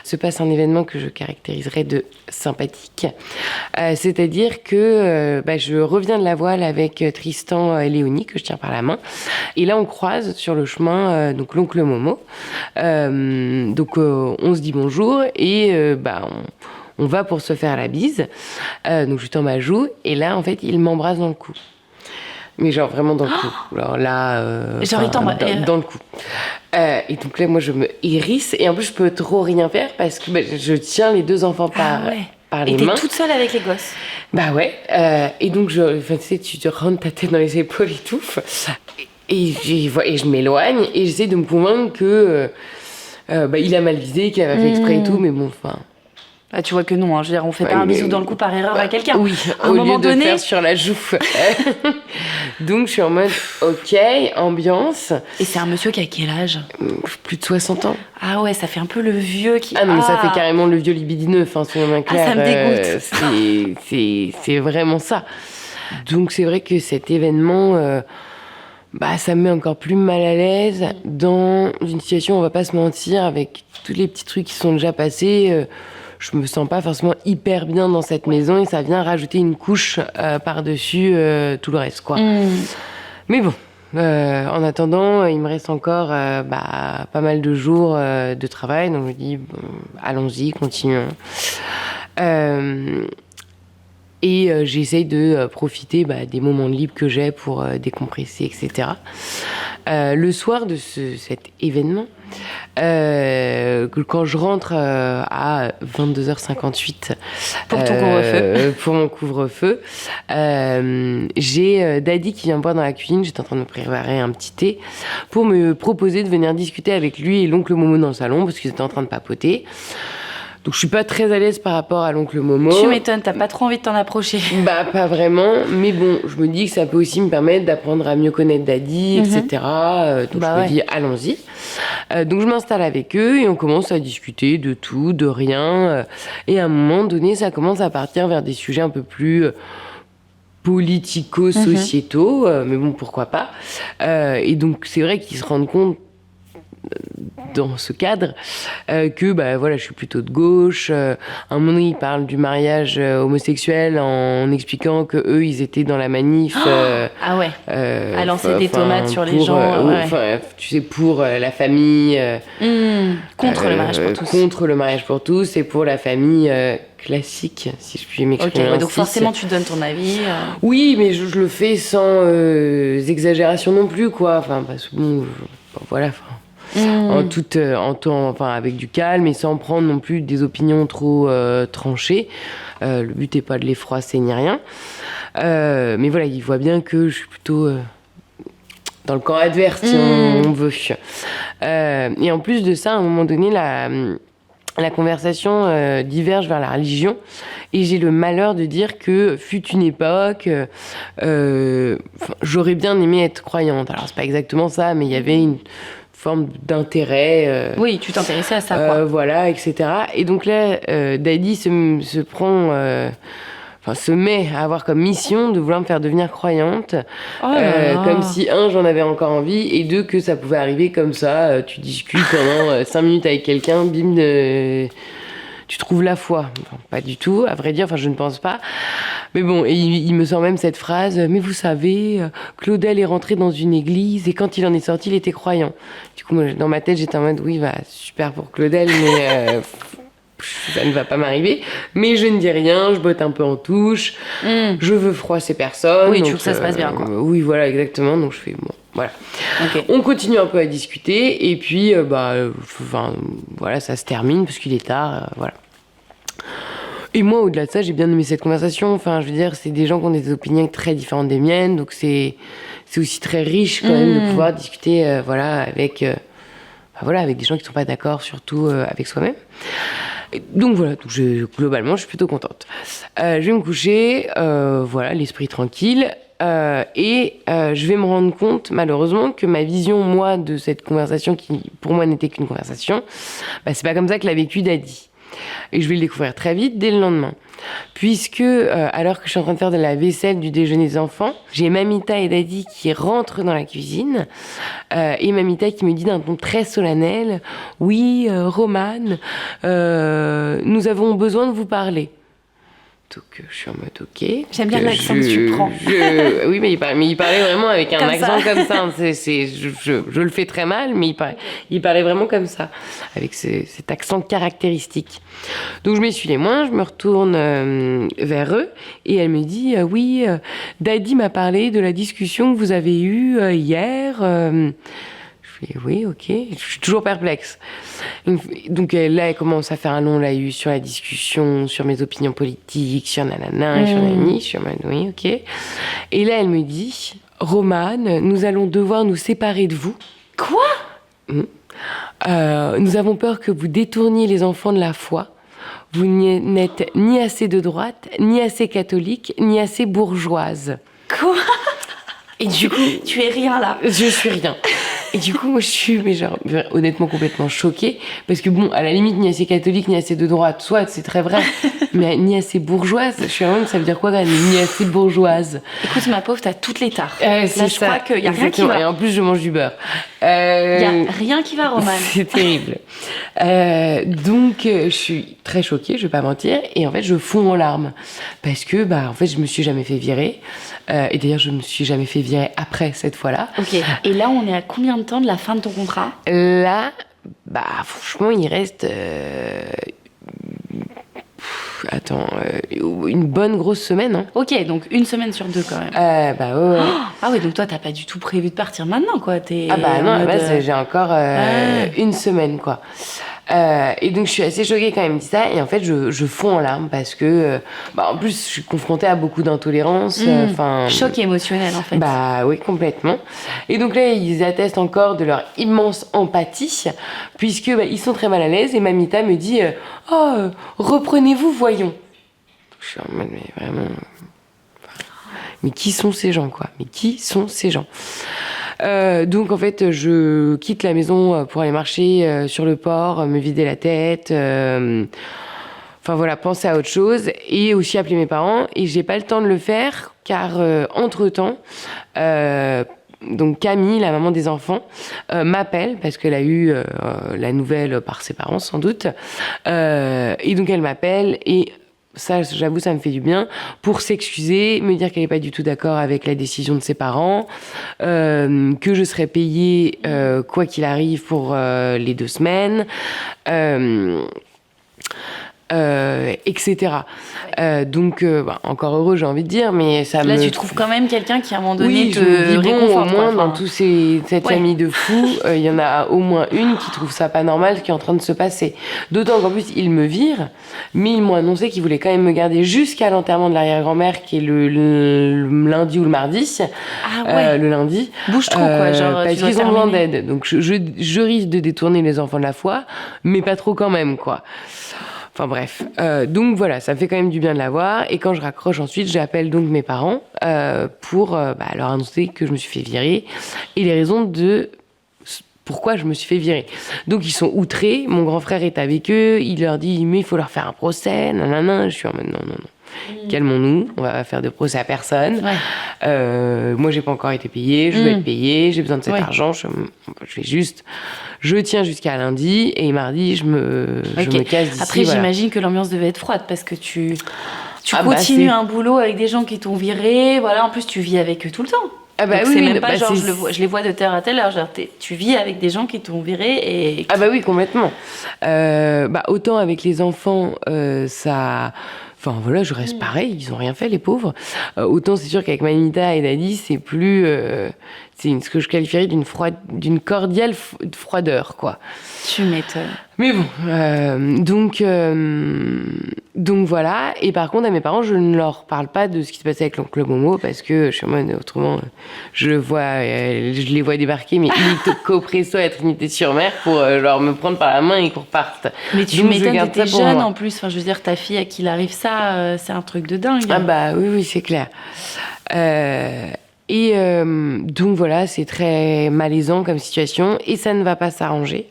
se passe un événement que je caractériserais de sympathique. C'est-à-dire que je reviens de la voile avec Tristan et Léonie, que je tiens par la main. Et là, on croise sur le chemin donc l'oncle Momo. On se dit bonjour et on va pour se faire la bise. Donc je tends ma joue et là, en fait, il m'embrasse dans le cou. Mais genre vraiment dans le cou. Alors là, il t'embrasse dans le cou. Et donc là, moi, je me hérisse. Et en plus, je peux trop rien faire parce que je tiens les deux enfants par les mains. Et t'es toute seule avec les gosses. Bah ouais. Et donc, tu sais, tu te rentres ta tête dans les épaules et tout. Et je m'éloigne et j'essaie de me convaincre que il a mal visé, qu'il avait fait exprès et tout. Mais bon, enfin... Ah, tu vois que non, je veux dire, on fait pas un bisou dans le cou par erreur à quelqu'un. Oui, à un moment donné, de faire sur la joue. Donc je suis en mode, ok, ambiance. Et c'est un monsieur qui a quel âge ? Plus de 60 ans. Ah ouais, ça fait un peu le vieux qui... Ah non, mais ça fait carrément le vieux libidineux, soyons bien clairs. Ça me dégoûte. C'est vraiment ça. Donc c'est vrai que cet événement... ça me met encore plus mal à l'aise dans une situation, on va pas se mentir, avec tous les petits trucs qui sont déjà passés... je me sens pas forcément hyper bien dans cette maison et ça vient rajouter une couche par-dessus tout le reste, quoi. Mais bon, en attendant, il me reste encore pas mal de jours de travail, donc je me dis, allons-y, continuons. J'essaye de profiter des moments de libre que j'ai pour décompresser, etc. Le soir de cet événement, quand je rentre à 22h58 pour ton couvre-feu, pour mon couvre-feu, j'ai Daddy qui vient me voir dans la cuisine. J'étais en train de me préparer un petit thé pour me proposer de venir discuter avec lui et l'oncle Momo dans le salon parce qu'ils étaient en train de papoter. Donc je suis pas très à l'aise par rapport à l'oncle Momo. Tu m'étonnes, t'as pas trop envie de t'en approcher. Pas vraiment, mais bon, je me dis que ça peut aussi me permettre d'apprendre à mieux connaître Daddy, etc. Donc je me dis, allons-y. Donc je m'installe avec eux et on commence à discuter de tout, de rien. Et à un moment donné, ça commence à partir vers des sujets un peu plus politico-sociétaux, mais bon, pourquoi pas. Et donc c'est vrai qu'ils se rendent compte dans ce cadre que je suis plutôt de gauche. À un moment donné, ils parlent du mariage homosexuel en expliquant que eux ils étaient dans la manif à lancer des tomates sur les gens tu sais, pour la famille contre le mariage pour tous, contre le mariage pour tous et pour la famille classique, si je puis m'exprimer ainsi. Donc forcément tu donnes ton avis. Oui, mais je le fais sans exagération non plus, quoi. Parce que voilà, avec du calme et sans prendre non plus des opinions trop tranchées. Le but n'est pas de les froisser ni rien. Mais voilà, il voit bien que je suis plutôt dans le camp adverse, si on veut. Et en plus de ça, à un moment donné, la conversation diverge vers la religion. Et j'ai le malheur de dire que fut une époque, j'aurais bien aimé être croyante. Alors, c'est pas exactement ça, mais il y avait une forme d'intérêt. Oui, tu t'intéressais à ça, quoi. Voilà, etc. Et donc là, Daddy se prend se met à avoir comme mission de vouloir me faire devenir croyante, comme si, j'en avais encore envie, et deux, que ça pouvait arriver comme ça, tu discutes pendant 5 minutes avec quelqu'un, bim, tu trouves la foi. Enfin, pas du tout, à vrai dire, je ne pense pas. Mais bon, et il me sort même cette phrase, mais vous savez, Claudel est rentré dans une église, et quand il en est sorti, il était croyant. Du coup, moi, dans ma tête, j'étais en mode, oui, super pour Claudel, mais... ça ne va pas m'arriver, mais je ne dis rien, je botte un peu en touche, je veux froisser personne. Oui, donc, tu veux que ça se passe bien, quoi. Oui, voilà, exactement, donc je fais, bon, voilà. Okay. On continue un peu à discuter, et puis, voilà, ça se termine, parce qu'il est tard, voilà. Et moi, au-delà de ça, j'ai bien aimé cette conversation, je veux dire, c'est des gens qui ont des opinions très différentes des miennes, donc c'est aussi très riche, quand même, de pouvoir discuter, avec des gens qui ne sont pas d'accord, surtout avec soi-même. Donc voilà, globalement, je suis plutôt contente. Je vais me coucher, l'esprit tranquille, et je vais me rendre compte, malheureusement, que ma vision, moi, de cette conversation, qui pour moi n'était qu'une conversation, c'est pas comme ça que l'a vécu Dadi. Et je vais le découvrir très vite, dès le lendemain. Puisque, alors que je suis en train de faire de la vaisselle du déjeuner des enfants, j'ai Mamita et Dadi qui rentrent dans la cuisine, et Mamita qui me dit d'un ton très solennel, « Oui, Romane, nous avons besoin de vous parler. » Donc, je suis en mode OK. J'aime bien l'accent que tu prends. Oui, mais il parlait vraiment avec un accent comme ça. Je le fais très mal, mais il parlait vraiment comme ça, avec cet accent caractéristique. Donc, je m'essuie les mains, je me retourne vers eux, et elle me dit oui, Dadi m'a parlé de la discussion que vous avez eue hier. Je fais oui, OK. Je suis toujours perplexe. Donc là, elle commence à faire un long laïus sur la discussion, sur mes opinions politiques, sur nanana, sur nani. Je suis en mode oui, OK. Et là, elle me dit, Romane, nous allons devoir nous séparer de vous. Quoi ? Nous avons peur que vous détourniez les enfants de la foi. Vous n'êtes ni assez de droite, ni assez catholique, ni assez bourgeoise. Quoi ? Et du coup, tu es rien là. Je suis rien. Et du coup, moi, je suis, honnêtement, complètement choquée. Parce que bon, à la limite, ni assez catholique, ni assez de droite, soit, c'est très vrai. Mais ni assez bourgeoise, je suis vraiment, ça veut dire quoi, ni assez bourgeoise. Écoute, ma pauvre, t'as toutes les tares. Là, je crois qu'il n'y a rien qui va. Et en plus, je mange du beurre. Il n'y a rien qui va, Romane. C'est terrible. Donc, je suis très choquée, je vais pas mentir. Et en fait, je fonds en larmes. Parce que, en fait, je me suis jamais fait virer. Et d'ailleurs, je me suis jamais fait virer après cette fois-là. Ok. Et là, on est à combien de temps de la fin de ton contrat ? Là, franchement, il reste... une bonne grosse semaine. Hein. Ok, donc 1 semaine sur 2 quand même. Ouais. Ah oui, donc toi, t'as pas du tout prévu de partir maintenant, quoi. J'ai encore 1 semaine, quoi. Et donc, je suis assez choquée quand elle me dit ça. Et en fait, je fonds en larmes parce que, en plus, je suis confrontée à beaucoup d'intolérance. Choc émotionnel, en fait. Oui, complètement. Et donc là, ils attestent encore de leur immense empathie, puisque ils sont très mal à l'aise. Et Mamita me dit reprenez-vous, voyons. Donc, je suis en mode, mais vraiment... Mais qui sont ces gens, quoi ? Mais qui sont ces gens ? Donc en fait, je quitte la maison pour aller marcher sur le port, me vider la tête, penser à autre chose et aussi appeler mes parents. Et j'ai pas le temps de le faire car entre-temps, donc Camille, la maman des enfants, m'appelle parce qu'elle a eu la nouvelle par ses parents sans doute. Et donc elle m'appelle et ça, j'avoue, ça me fait du bien, pour s'excuser, me dire qu'elle n'est pas du tout d'accord avec la décision de ses parents, que je serai payée quoi qu'il arrive pour les 2 semaines, etc. Donc, encore heureux, j'ai envie de dire, mais ça Là, tu trouves quand même quelqu'un qui, à un moment donné, te réconforte. Au moins, dans toute cette famille de fous, il y en a au moins une qui trouve ça pas normal, ce qui est en train de se passer. D'autant qu'en plus, ils me virent, mais ils m'ont annoncé qu'ils voulaient quand même me garder jusqu'à l'enterrement de l'arrière-grand-mère, qui est le lundi ou le mardi. Ah ouais. Le lundi. Bouge trop, quoi. Parce qu'ils ont besoin d'aide. Donc, je risque de détourner les enfants de la foi, mais pas trop quand même, quoi. Enfin bref, donc voilà, ça me fait quand même du bien de l'avoir. Et quand je raccroche ensuite, j'appelle donc mes parents pour leur annoncer que je me suis fait virer et les raisons de pourquoi je me suis fait virer. Donc ils sont outrés, mon grand frère est avec eux, il leur dit mais il faut leur faire un procès, nanana. Je suis en mode non. calmons-nous, on va faire de procès à personne. Ouais. Moi, j'ai pas encore été payée, je veux être payée, j'ai besoin de cet argent, je tiens jusqu'à lundi et mardi, je me casse d'ici. Après, j'imagine que l'ambiance devait être froide parce que tu continues un boulot avec des gens qui t'ont viré, voilà, en plus tu vis avec eux tout le temps. Ah bah donc oui, c'est même pas bah genre je les vois de telle à telle heure, genre tu vis avec des gens qui t'ont viré et... Ah bah oui, complètement. Autant avec les enfants, ça... Enfin voilà, je reste pareil, ils ont rien fait les pauvres. Autant c'est sûr qu'avec Manita et Dadi, c'est plus... c'est ce que je qualifierais d'une cordiale froideur, quoi. Tu m'étonnes. Mais bon, donc voilà. Et par contre, à mes parents, je ne leur parle pas de ce qui se passait avec l'oncle Momo parce que je suis en mode, autrement, je les vois débarquer, mais illico presso à Trinité-sur-Mer pour leur me prendre par la main et qu'on repartent. Mais tu m'étonnes, t'étais jeune en plus. Enfin, je veux dire, ta fille à qui il arrive ça, c'est un truc de dingue. Ah bah oui, c'est clair. Donc voilà, c'est très malaisant comme situation et ça ne va pas s'arranger.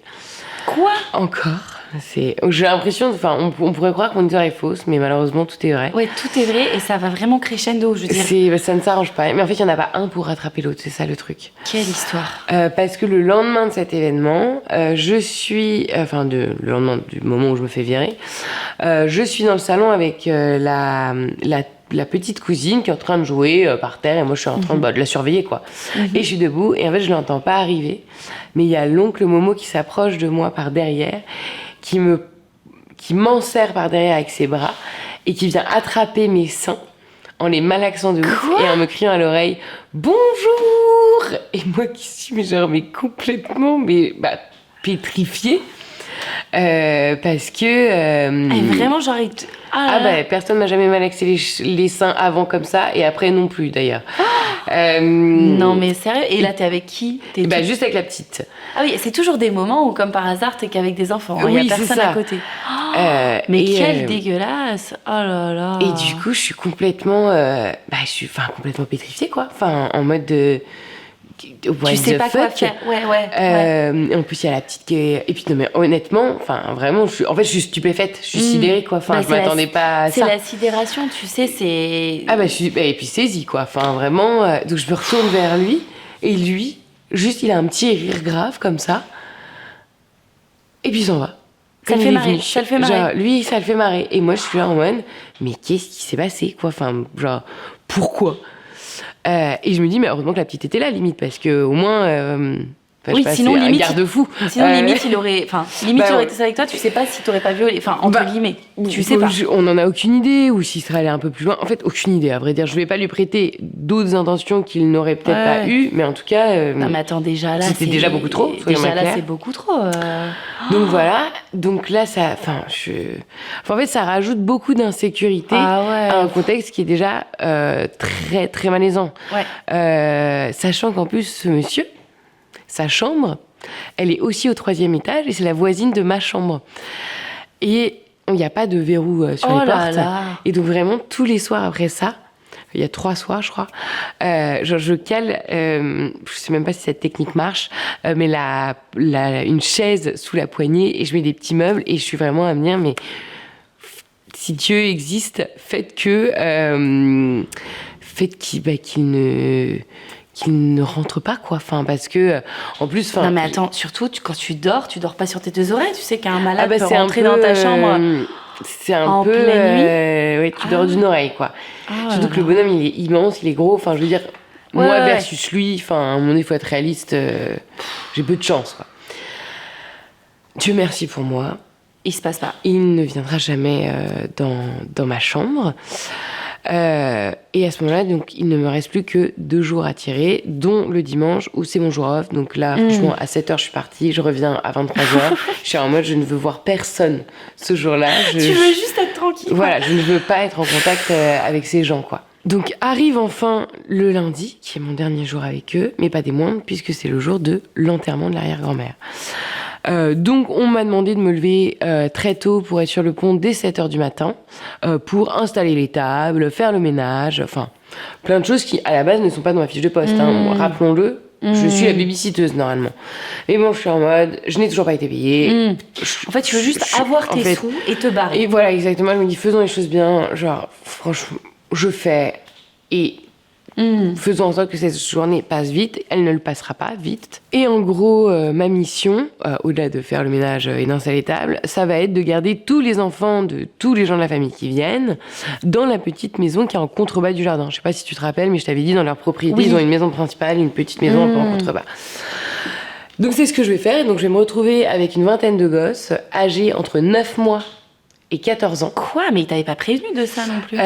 Quoi ? Encore. J'ai l'impression, on pourrait croire que mon histoire est fausse, mais malheureusement tout est vrai. Ouais, tout est vrai et ça va vraiment crescendo, je veux dire. Ça ne s'arrange pas. Mais en fait, il n'y en a pas un pour rattraper l'autre, c'est ça le truc. Quelle histoire. Parce que le lendemain de cet événement, le lendemain du moment où je me fais virer, je suis dans le salon avec la petite cousine qui est en train de jouer par terre et moi je suis en train de la surveiller quoi. Et je suis debout et en fait je l'entends pas arriver, mais il y a l'oncle Momo qui s'approche de moi par derrière, qui m'enserre par derrière avec ses bras et qui vient attraper mes seins en les malaxant de ouf et en me criant à l'oreille bonjour, et moi qui suis complètement pétrifiée. Parce que vraiment genre personne m'a jamais malaxé les seins avant comme ça et après non plus d'ailleurs. Non mais sérieux, et là t'es avec qui? Juste avec la petite. Ah oui, c'est toujours des moments où comme par hasard t'es qu'avec des enfants, il y a personne à côté. Mais quelle dégueulasse. Oh là là. Et du coup je suis complètement je suis complètement pétrifiée quoi, en mode de tu sais pas quoi faire. Ouais. En plus il y a la petite qui est... Et puis non mais honnêtement, vraiment je suis stupéfaite, je suis sidérée quoi, je m'attendais pas à ça. C'est la sidération, tu sais, c'est... Et puis saisie quoi, vraiment, donc je me retourne vers lui et lui, juste il a un petit rire grave comme ça et puis il s'en va. Ça le fait marrer. Genre, lui ça le fait marrer et moi je suis là en mode mais qu'est-ce qui s'est passé quoi, pourquoi? Et je me dis, mais heureusement que la petite était là, limite, parce que au moins, sinon, limite, un garde-fou. Sinon, limite, il aurait été ça avec toi, tu sais pas si t'aurais pas violé, entre guillemets, tu sais pas. On n'en a aucune idée, ou s'il serait allé un peu plus loin. En fait, aucune idée, à vrai dire. Je vais pas lui prêter d'autres intentions qu'il n'aurait peut-être pas eues, mais en tout cas. Non, mais attends, déjà là. C'était déjà beaucoup trop. Déjà là, c'est beaucoup trop. Donc voilà. Donc là, ça. En fait, ça rajoute beaucoup d'insécurité à un contexte qui est déjà très, très malaisant. Ouais. Sachant qu'en plus, ce monsieur, sa chambre, elle est aussi au 3e étage et c'est la voisine de ma chambre. Et il n'y a pas de verrou sur les portes. Et donc vraiment, tous les soirs après ça, il y a 3 soirs, je crois, je cale, je sais même pas si cette technique marche, mais une chaise sous la poignée et je mets des petits meubles et je suis vraiment à me dire, mais si Dieu existe, faites qu'il ne rentre pas quoi, parce que en plus non mais attends, surtout quand tu dors pas sur tes 2 oreilles, tu sais qu'un malade peut rentrer dans ta chambre c'est un en peu pleine nuit. Tu dors d'une oreille quoi. Surtout que le bonhomme il est immense, il est gros, je veux dire moi versus lui, à un moment donné il faut être réaliste, j'ai peu de chance quoi. Dieu merci pour moi, il se passe pas, il ne viendra jamais dans ma chambre. Et à ce moment-là, donc, il ne me reste plus que 2 jours à tirer, dont le dimanche où c'est mon jour off. Donc là, franchement, à 7h, je suis partie, je reviens à 23h. Je suis en mode, je ne veux voir personne ce jour-là. Tu veux juste être tranquille. Voilà, je ne veux pas être en contact avec ces gens, quoi. Donc arrive enfin le lundi, qui est mon dernier jour avec eux, mais pas des moindres, puisque c'est le jour de l'enterrement de l'arrière-grand-mère. Donc on m'a demandé de me lever très tôt pour être sur le pont dès 7h du matin, pour installer les tables, faire le ménage, plein de choses qui à la base ne sont pas dans ma fiche de poste. Rappelons-le, Je suis la babysitteuse normalement. Mais bon, je suis en mode, je n'ai toujours pas été payée. En fait, tu veux juste avoir tes sous et te barrer. Et voilà, exactement. Je me dis, faisons les choses bien. Genre, franchement, je fais et faisons en sorte que cette journée passe vite. Elle ne le passera pas vite. Et en gros, ma mission, au-delà de faire le ménage et d'installer les tables, ça va être de garder tous les enfants de tous les gens de la famille qui viennent dans la petite maison qui est en contrebas du jardin. Je sais pas si tu te rappelles, mais je t'avais dit, dans leur propriété, ils ont une maison principale, une petite maison un peu en contrebas. Donc c'est ce que je vais faire. Donc je vais me retrouver avec une vingtaine de gosses âgés entre 9 mois et 14 ans. Quoi? Mais ils t'avaient pas prévenu de ça non plus?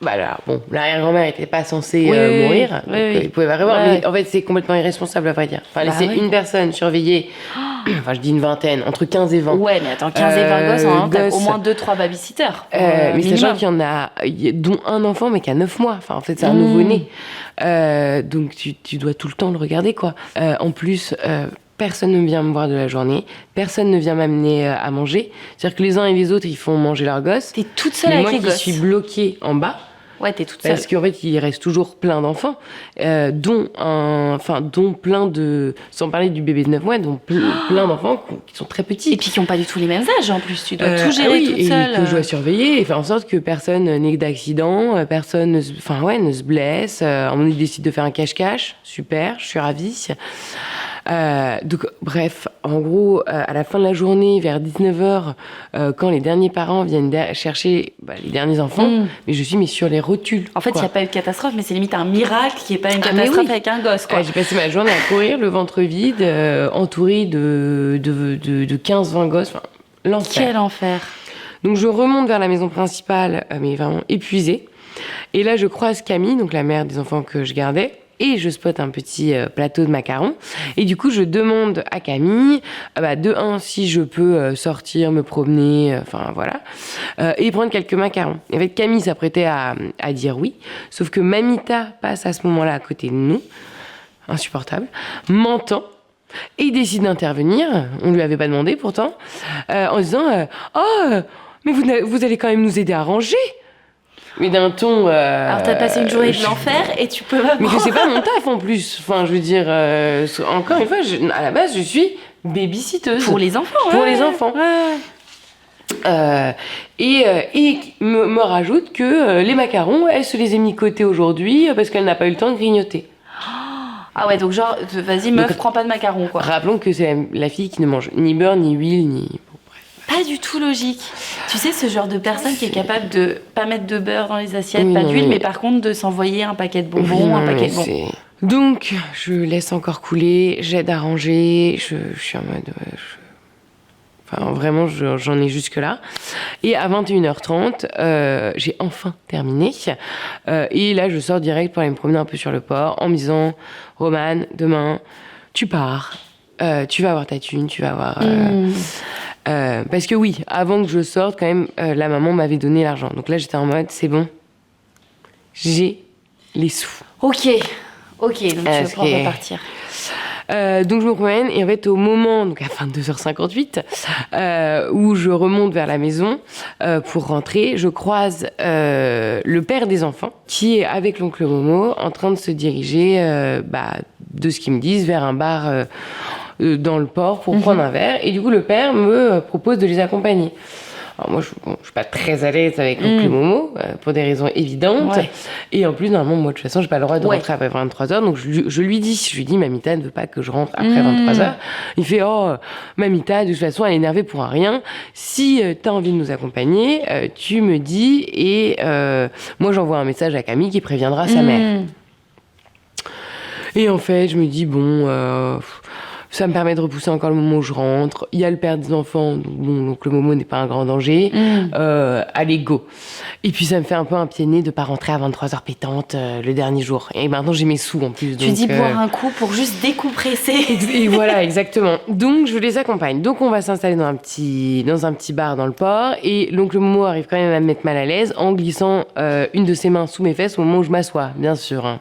Bah là, bon, l'arrière-grand-mère n'était pas censée mourir, donc il pouvait pas revoir. Mais en fait, c'est complètement irresponsable, à vrai dire. Enfin, laisser une personne surveiller, enfin, je dis une vingtaine, entre 15 et 20. Ouais, mais attends, 15 et 20 gosses, hein, t'as au moins 2-3 babysitters. Mais sachant qu'il y en a, dont un enfant, mais qui a 9 mois. Enfin, en fait, c'est un nouveau-né. Donc, tu dois tout le temps le regarder, quoi. En plus... personne ne vient me voir de la journée, personne ne vient m'amener à manger. C'est-à-dire que les uns et les autres, ils font manger leurs gosses. T'es toute seule avec les gosses. Moi qui suis bloquée en bas. Ouais, t'es toute seule. Parce qu'en fait, il reste toujours plein d'enfants, dont plein de... Sans parler du bébé de 9 mois, dont plein d'enfants qui sont très petits. Et puis qui n'ont pas du tout les mêmes âges, en plus. Tu dois tout gérer toute seule. Et que je dois surveiller et faire en sorte que personne n'ait d'accident, personne ne se blesse. On décide de faire un cache-cache. Super, je suis ravie. Donc, bref, en gros, à la fin de la journée, vers 19h, quand les derniers parents viennent chercher les derniers enfants, mais je suis sur les rotules. En fait, il n'y a pas eu de catastrophe, mais c'est limite un miracle qu'il n'y ait pas une catastrophe avec un gosse, quoi. J'ai passé ma journée à courir, le ventre vide, entourée de 15-20 gosses. Enfin, l'enfer. Quel enfer. Donc, je remonte vers la maison principale, mais vraiment épuisée. Et là, je croise Camille, donc la mère des enfants que je gardais. Et je spotte un petit plateau de macarons. Et du coup, je demande à Camille, de un, si je peux sortir, me promener, voilà, et prendre quelques macarons. Et en fait, Camille s'apprêtait à dire oui, sauf que Mamita passe à ce moment-là à côté de nous, insupportable, m'entend, et décide d'intervenir, on ne lui avait pas demandé pourtant, en disant « Oh, mais vous allez quand même nous aider à ranger !» Mais d'un ton... Alors, t'as passé une journée de l'enfer et tu peux pas... Mais que c'est pas mon taf, en plus. Enfin, je veux dire... encore une fois, à la base, je suis babysitteuse. Pour les enfants, Pour les enfants. Ouais. Et me rajoute que les macarons, elle se les a mis côté aujourd'hui parce qu'elle n'a pas eu le temps de grignoter. Ah ouais, donc genre, vas-y, meuf, prends pas de macarons, quoi. Rappelons que c'est la fille qui ne mange ni beurre, ni huile, ni... Pas du tout logique. Tu sais, ce genre de personne qui est capable de pas mettre de beurre dans les assiettes, pas d'huile, mais par contre de s'envoyer un paquet de bonbons, un paquet de bonbons. Donc, je laisse encore couler, j'aide à ranger, je suis en mode... vraiment, j'en ai jusque-là. Et à 21h30, j'ai enfin terminé. Et là, je sors direct pour aller me promener un peu sur le port en me disant « Romane, demain, tu pars, tu vas avoir ta thune, tu vas avoir... parce que oui, avant que je sorte, quand même, la maman m'avait donné l'argent. Donc là, j'étais en mode, c'est bon, j'ai les sous. Ok, donc tu vas pouvoir repartir. Donc je me promène et en fait au moment, donc à 22h58, où je remonte vers la maison pour rentrer, je croise le père des enfants qui est avec l'oncle Momo en train de se diriger, de ce qu'ils me disent, vers un bar dans le port pour prendre un verre. Et du coup, le père me propose de les accompagner. Alors moi, je suis pas très à l'aise avec l'oncle Momo, pour des raisons évidentes. Ouais. Et en plus, normalement, moi, de toute façon, j'ai pas le droit de rentrer après 23h. Donc, je lui dis, Mamita ne veut pas que je rentre après 23h. Il fait, oh, Mamita, de toute façon, elle est énervée pour un rien. Si t'as envie de nous accompagner, tu me dis. Et moi, j'envoie un message à Camille qui préviendra sa mère. Et en fait, je me dis, bon... ça me permet de repousser encore le moment où je rentre. Il y a le père des enfants, donc le Momo n'est pas un grand danger. Allez, go. Et puis ça me fait un peu un pied de nez de pas rentrer à 23h pétante le dernier jour. Et maintenant j'ai mes sous en plus. Tu dis boire un coup pour juste décompresser. Et voilà, exactement. Donc je les accompagne. Donc on va s'installer dans un petit bar dans le port. Et l'oncle Momo arrive quand même à me mettre mal à l'aise en glissant une de ses mains sous mes fesses au moment où je m'assois, bien sûr. Hein.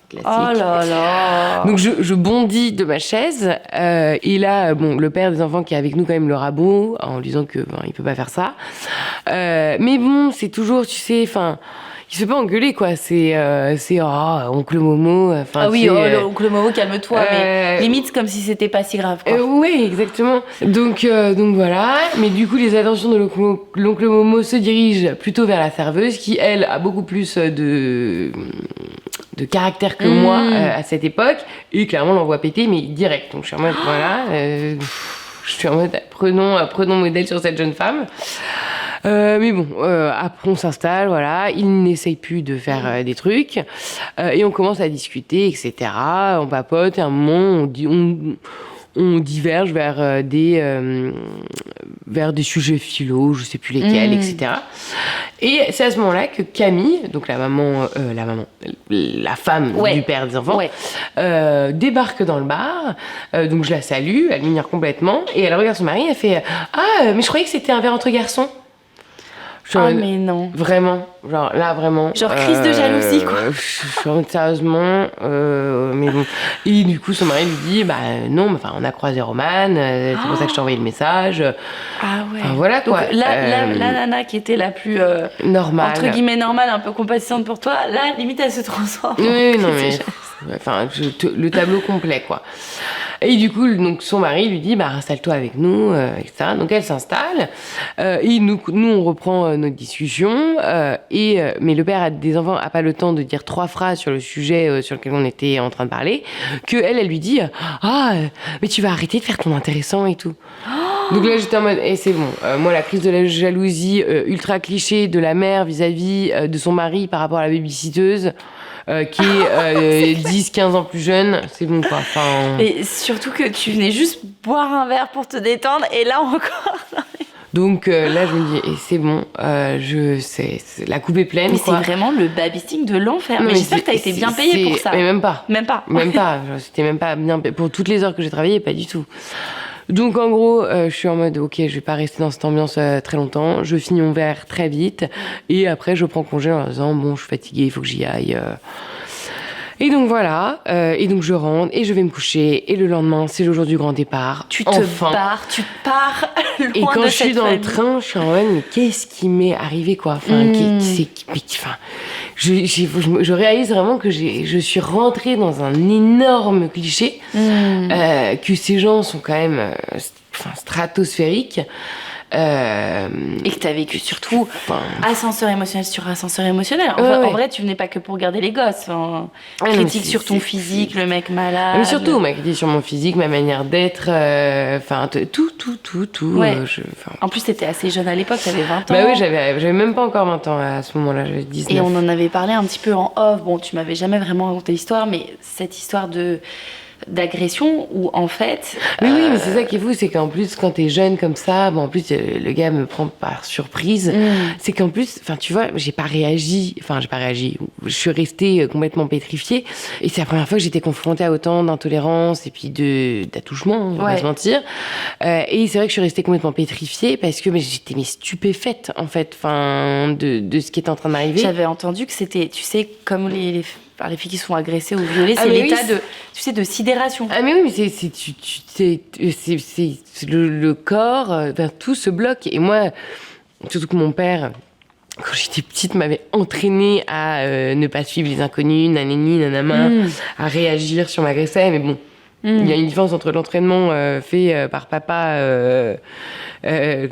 Classique. Oh là là. Donc je bondis de ma chaise et là le père des enfants qui est avec nous quand même le rabot en lui disant que il peut pas faire ça, mais bon c'est toujours, tu sais, ils il se fait pas engueuler, quoi. C'est oncle Momo. Ah oui, oncle Momo, calme-toi. Mais limite, comme si c'était pas si grave, quoi. Oui, exactement. Donc voilà. Mais du coup, les attentions de l'oncle Momo se dirigent plutôt vers la serveuse, qui, elle, a beaucoup plus de caractère que moi à cette époque. Et clairement, l'envoie péter, mais direct. Donc je suis en mode, voilà. Je suis en mode, prenons modèle sur cette jeune femme. Mais bon, après on s'installe, voilà, il n'essaye plus de faire des trucs, et on commence à discuter, etc. On papote, et à un moment on diverge vers des sujets philo, je sais plus lesquels, etc. Et c'est à ce moment-là que Camille, donc la femme du père des enfants, débarque dans le bar. Donc je la salue, elle m'ignore complètement, et elle regarde son mari, elle fait mais je croyais que c'était un verre entre garçons. Mais non. Vraiment, genre là vraiment. Genre crise de jalousie, quoi. Je suis en mode, sérieusement, mais bon. Et du coup, son mari lui dit, non, mais on a croisé Roman, c'est pour ça que je t'ai envoyé le message. Ah ouais. Enfin, voilà, quoi. Donc la nana qui était la plus normale, entre guillemets normale, un peu compatissante pour toi, là limite elle se transforme. Oui, non mais le tableau complet, quoi. Et du coup, donc son mari lui dit, installe-toi avec nous, etc. Donc elle s'installe, et nous on reprend notre discussion, mais le père des enfants a pas le temps de dire 3 phrases sur le sujet sur lequel on était en train de parler, que elle lui dit, mais tu vas arrêter de faire ton intéressant et tout. Donc là j'étais en mode, c'est bon, moi la crise de la jalousie ultra cliché de la mère vis-à-vis de son mari par rapport à la babysitteuse, qui est 10-15 ans plus jeune, c'est bon, quoi. Et surtout que tu venais juste boire un verre pour te détendre, et là encore. Donc là, je me dis, c'est bon, la coupe est pleine. Mais quoi. c'est vraiment le babysitting de l'enfer. Mais j'espère que t'as été bien payée pour ça. Mais même pas. Même pas. Même pas. C'était même pas bien payé. Pour toutes les heures que j'ai travaillé, pas du tout. Donc en gros, je suis en mode, ok, je vais pas rester dans cette ambiance très longtemps. Je finis mon verre très vite. Et après, je prends congé en disant, bon, je suis fatiguée, il faut que j'y aille. Et donc voilà, et donc je rentre et je vais me coucher, et le lendemain c'est le jour du grand départ. Tu pars loin de cette famille. Et quand je suis dans le train, je suis en mode, mais qu'est-ce qui m'est arrivé, quoi? Je réalise vraiment que je suis rentrée dans un énorme cliché, que ces gens sont quand même stratosphériques. Et que t'as vécu surtout ascenseur émotionnel sur ascenseur émentionnel. En vrai, tu venais pas que pour garder les gosses. Critique sur ton physique, le mec malade. Mais surtout, critique sur mon physique, ma manière d'être, tout. Ouais. En plus, t'étais assez jeune à l'époque, t'avais 20 ans. Bah oui, j'avais même pas encore 20 ans à ce moment-là, j'avais 19. Et on en avait parlé un petit peu en off. Bon, tu m'avais jamais vraiment raconté l'histoire, mais cette histoire d'agression où en fait oui, mais c'est ça qui est fou, c'est qu'en plus quand t'es jeune comme ça, en plus le gars me prend par surprise, c'est qu'en plus, tu vois, j'ai pas réagi, je suis restée complètement pétrifiée, et c'est la première fois que j'étais confrontée à autant d'intolérance et puis d'attouchement, on va pas se mentir, et c'est vrai que je suis restée complètement pétrifiée parce que j'étais stupéfaite en fait, de ce qui était en train d'arriver. J'avais entendu que c'était, tu sais, comme les filles qui sont agressées ou violées, c'est l'état de sidération. Ah mais oui, mais c'est le corps, tout se bloque. Et moi, surtout que mon père, quand j'étais petite, m'avait entraînée à ne pas suivre les inconnus, nanani, nanama, à réagir sur ma agressée. Mais bon, il y a une différence entre l'entraînement fait par papa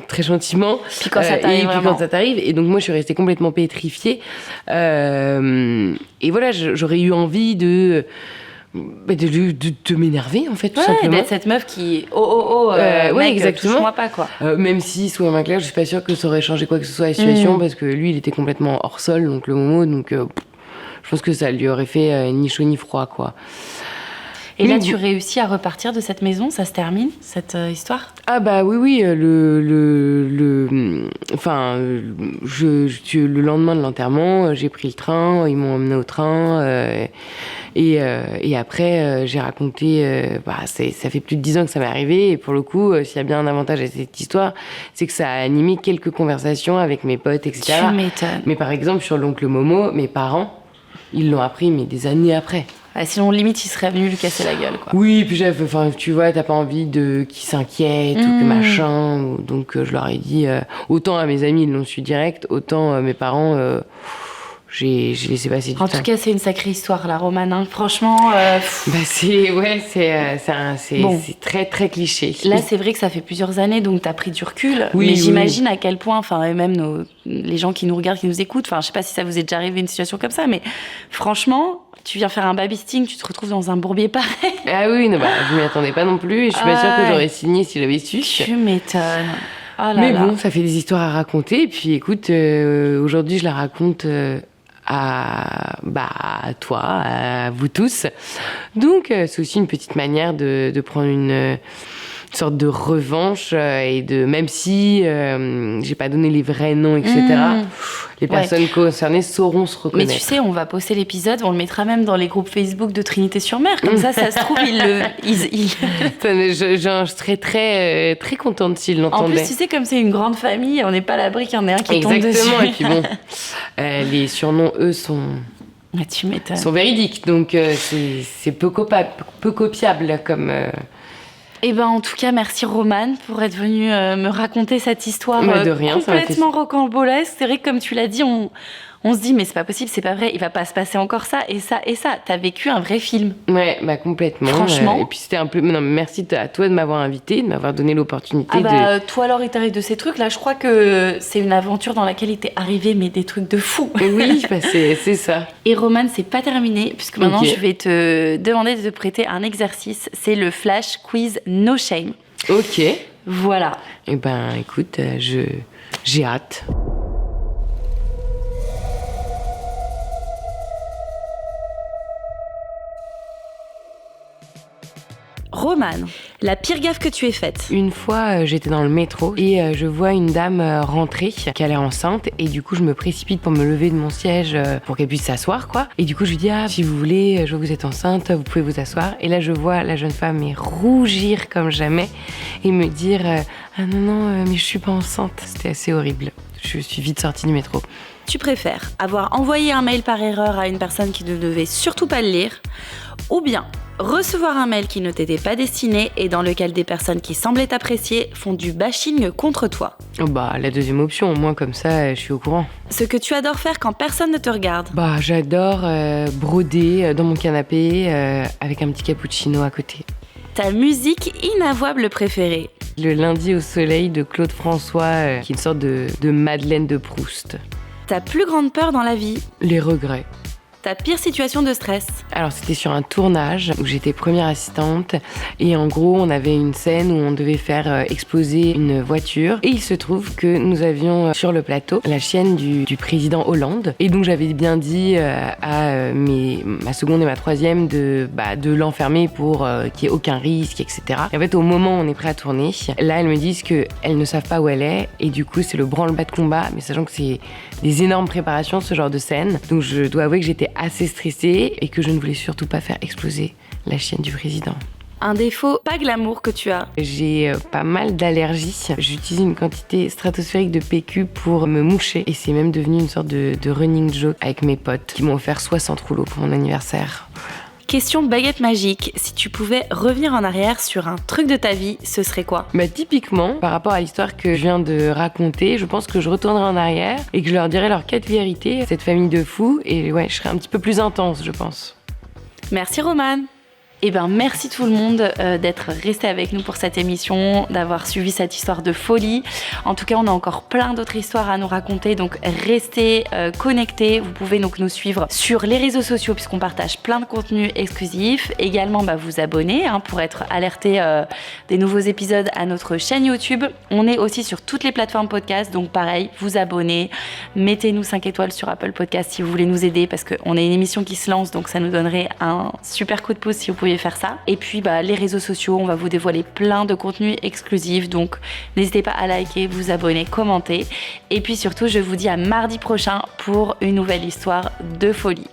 très gentiment puis quand ça t'arrive, et puis quand ça t'arrive. Et donc moi, je suis restée complètement pétrifiée. Et voilà, j'aurais eu envie de m'énerver, en fait, tout simplement. D'être cette meuf qui mec, exactement. Touche-moi pas, quoi. Même si, sous ma claire, je suis pas sûre que ça aurait changé quoi que ce soit à la situation, parce que lui, il était complètement hors sol, donc le Momo, donc je pense que ça lui aurait fait ni chaud ni froid, quoi. Et là, tu réussis à repartir de cette maison, ça se termine, cette histoire? Ah bah oui, le lendemain de l'enterrement, j'ai pris le train, ils m'ont emmené au train, et après, j'ai raconté, ça fait plus de 10 ans que ça m'est arrivé, et pour le coup, s'il y a bien un avantage à cette histoire, c'est que ça a animé quelques conversations avec mes potes, etc. Tu m'étonnes. Mais par exemple, sur l'oncle Momo, mes parents, ils l'ont appris, mais des années après. Sinon, limite, il serait venu lui casser la gueule, quoi. Oui, puis tu vois, t'as pas envie qu'ils s'inquiètent ou que machin. Donc, je leur ai dit, autant à mes amis, ils l'ont su direct, autant mes parents, j'ai laissé passer du temps. En tout cas, c'est une sacrée histoire, la Romane. Hein. Franchement, c'est très très cliché. Là, c'est vrai que ça fait plusieurs années, donc t'as pris du recul. Oui, mais j'imagine à quel point, enfin, même les gens qui nous regardent, qui nous écoutent, enfin, je sais pas si ça vous est déjà arrivé une situation comme ça, mais franchement, tu viens faire un babysitting, tu te retrouves dans un bourbier pareil. Ah oui, non, je m'y attendais pas non plus. Et je suis pas sûre que j'aurais signé si j'avais su. Tu m'étonnes. Oh là mais là. bon, ça fait des histoires à raconter. Et puis écoute, aujourd'hui, je la raconte à toi, à vous tous. Donc, c'est aussi une petite manière de prendre une sorte de revanche et de même si j'ai pas donné les vrais noms, etc. Les personnes concernées sauront se reconnaître. Mais tu sais, on va poster l'épisode, on le mettra même dans les groupes Facebook de Trinité-sur-Mer. Comme ça se trouve, je serais très très contente s'ils l'entendaient. En plus, tu sais, comme c'est une grande famille, on n'est pas à l'abri qu'il y en ait un qui tombe dessus. Exactement. Et puis bon, les surnoms, eux, sont véridiques, donc c'est peu copiable comme. Eh ben, en tout cas, merci Romane pour être venue me raconter cette histoire de rien, complètement rocambolesque. C'est vrai que comme tu l'as dit, on se dit mais c'est pas possible, c'est pas vrai, il va pas se passer encore ça et ça et ça. T'as vécu un vrai film. Ouais, complètement. Franchement. Et puis c'était un peu. Non, merci à toi de m'avoir invité, de m'avoir donné l'opportunité Toi alors il t'arrive de ces trucs là. Je crois que c'est une aventure dans laquelle il t'est arrivé mais des trucs de fou. Oui, c'est ça. Et Romane, c'est pas terminé puisque maintenant je vais te demander de te prêter un exercice. C'est le flash quiz No Shame. Ok. Voilà. Eh ben, écoute, j'ai hâte. Romane, la pire gaffe que tu aies faite. Une fois, j'étais dans le métro et je vois une dame rentrer qui a l'air enceinte et du coup, je me précipite pour me lever de mon siège pour qu'elle puisse s'asseoir, quoi. Et du coup, je lui dis si vous voulez, je vois que vous êtes enceinte, vous pouvez vous asseoir. Et là, je vois la jeune femme rougir comme jamais et me dire non, mais je suis pas enceinte. C'était assez horrible. Je suis vite sortie du métro. Tu préfères avoir envoyé un mail par erreur à une personne qui ne devait surtout pas le lire, ou bien recevoir un mail qui ne t'était pas destiné et dans lequel des personnes qui semblaient t'apprécier font du bashing contre toi? La deuxième option, au moins comme ça, je suis au courant. Ce que tu adores faire quand personne ne te regarde? J'adore broder dans mon canapé avec un petit cappuccino à côté. Ta musique inavouable préférée? Le Lundi au soleil de Claude François, qui est une sorte de Madeleine de Proust. Ta plus grande peur dans la vie? Les regrets. Ta pire situation de stress? Alors, c'était sur un tournage où j'étais première assistante et en gros, on avait une scène où on devait faire exploser une voiture et il se trouve que nous avions sur le plateau la chienne du président Hollande et donc j'avais bien dit à ma seconde et ma troisième de l'enfermer pour qu'il n'y ait aucun risque, etc. Et en fait, au moment où on est prêt à tourner, là, elles me disent qu'elles ne savent pas où elle est et du coup, c'est le branle-bas de combat, mais sachant que c'est des énormes préparations, ce genre de scène. Donc, je dois avouer que j'étais assez stressée et que je ne voulais surtout pas faire exploser la chienne du président. Un défaut pas glamour que tu as? J'ai pas mal d'allergies. J'utilise une quantité stratosphérique de PQ pour me moucher et c'est même devenu une sorte de running joke avec mes potes qui m'ont offert 60 rouleaux pour mon anniversaire. Question baguette magique, si tu pouvais revenir en arrière sur un truc de ta vie, ce serait quoi? Typiquement, par rapport à l'histoire que je viens de raconter, je pense que je retournerai en arrière et que je leur dirais leurs 4 vérités à cette famille de fous et je serais un petit peu plus intense, je pense. Merci Romane. Eh ben, merci tout le monde d'être resté avec nous pour cette émission, d'avoir suivi cette histoire de folie. En tout cas, on a encore plein d'autres histoires à nous raconter, donc restez connectés. Vous pouvez donc nous suivre sur les réseaux sociaux puisqu'on partage plein de contenus exclusifs. Également, vous abonner pour être alerté des nouveaux épisodes à notre chaîne YouTube. On est aussi sur toutes les plateformes podcast, donc pareil, vous abonnez. Mettez-nous 5 étoiles sur Apple Podcast si vous voulez nous aider parce qu'on est une émission qui se lance, donc ça nous donnerait un super coup de pouce si vous pouviez faire ça. Et puis les réseaux sociaux, on va vous dévoiler plein de contenus exclusifs, donc n'hésitez pas à liker, vous abonner, commenter. Et puis surtout, je vous dis à mardi prochain pour une nouvelle histoire de folie.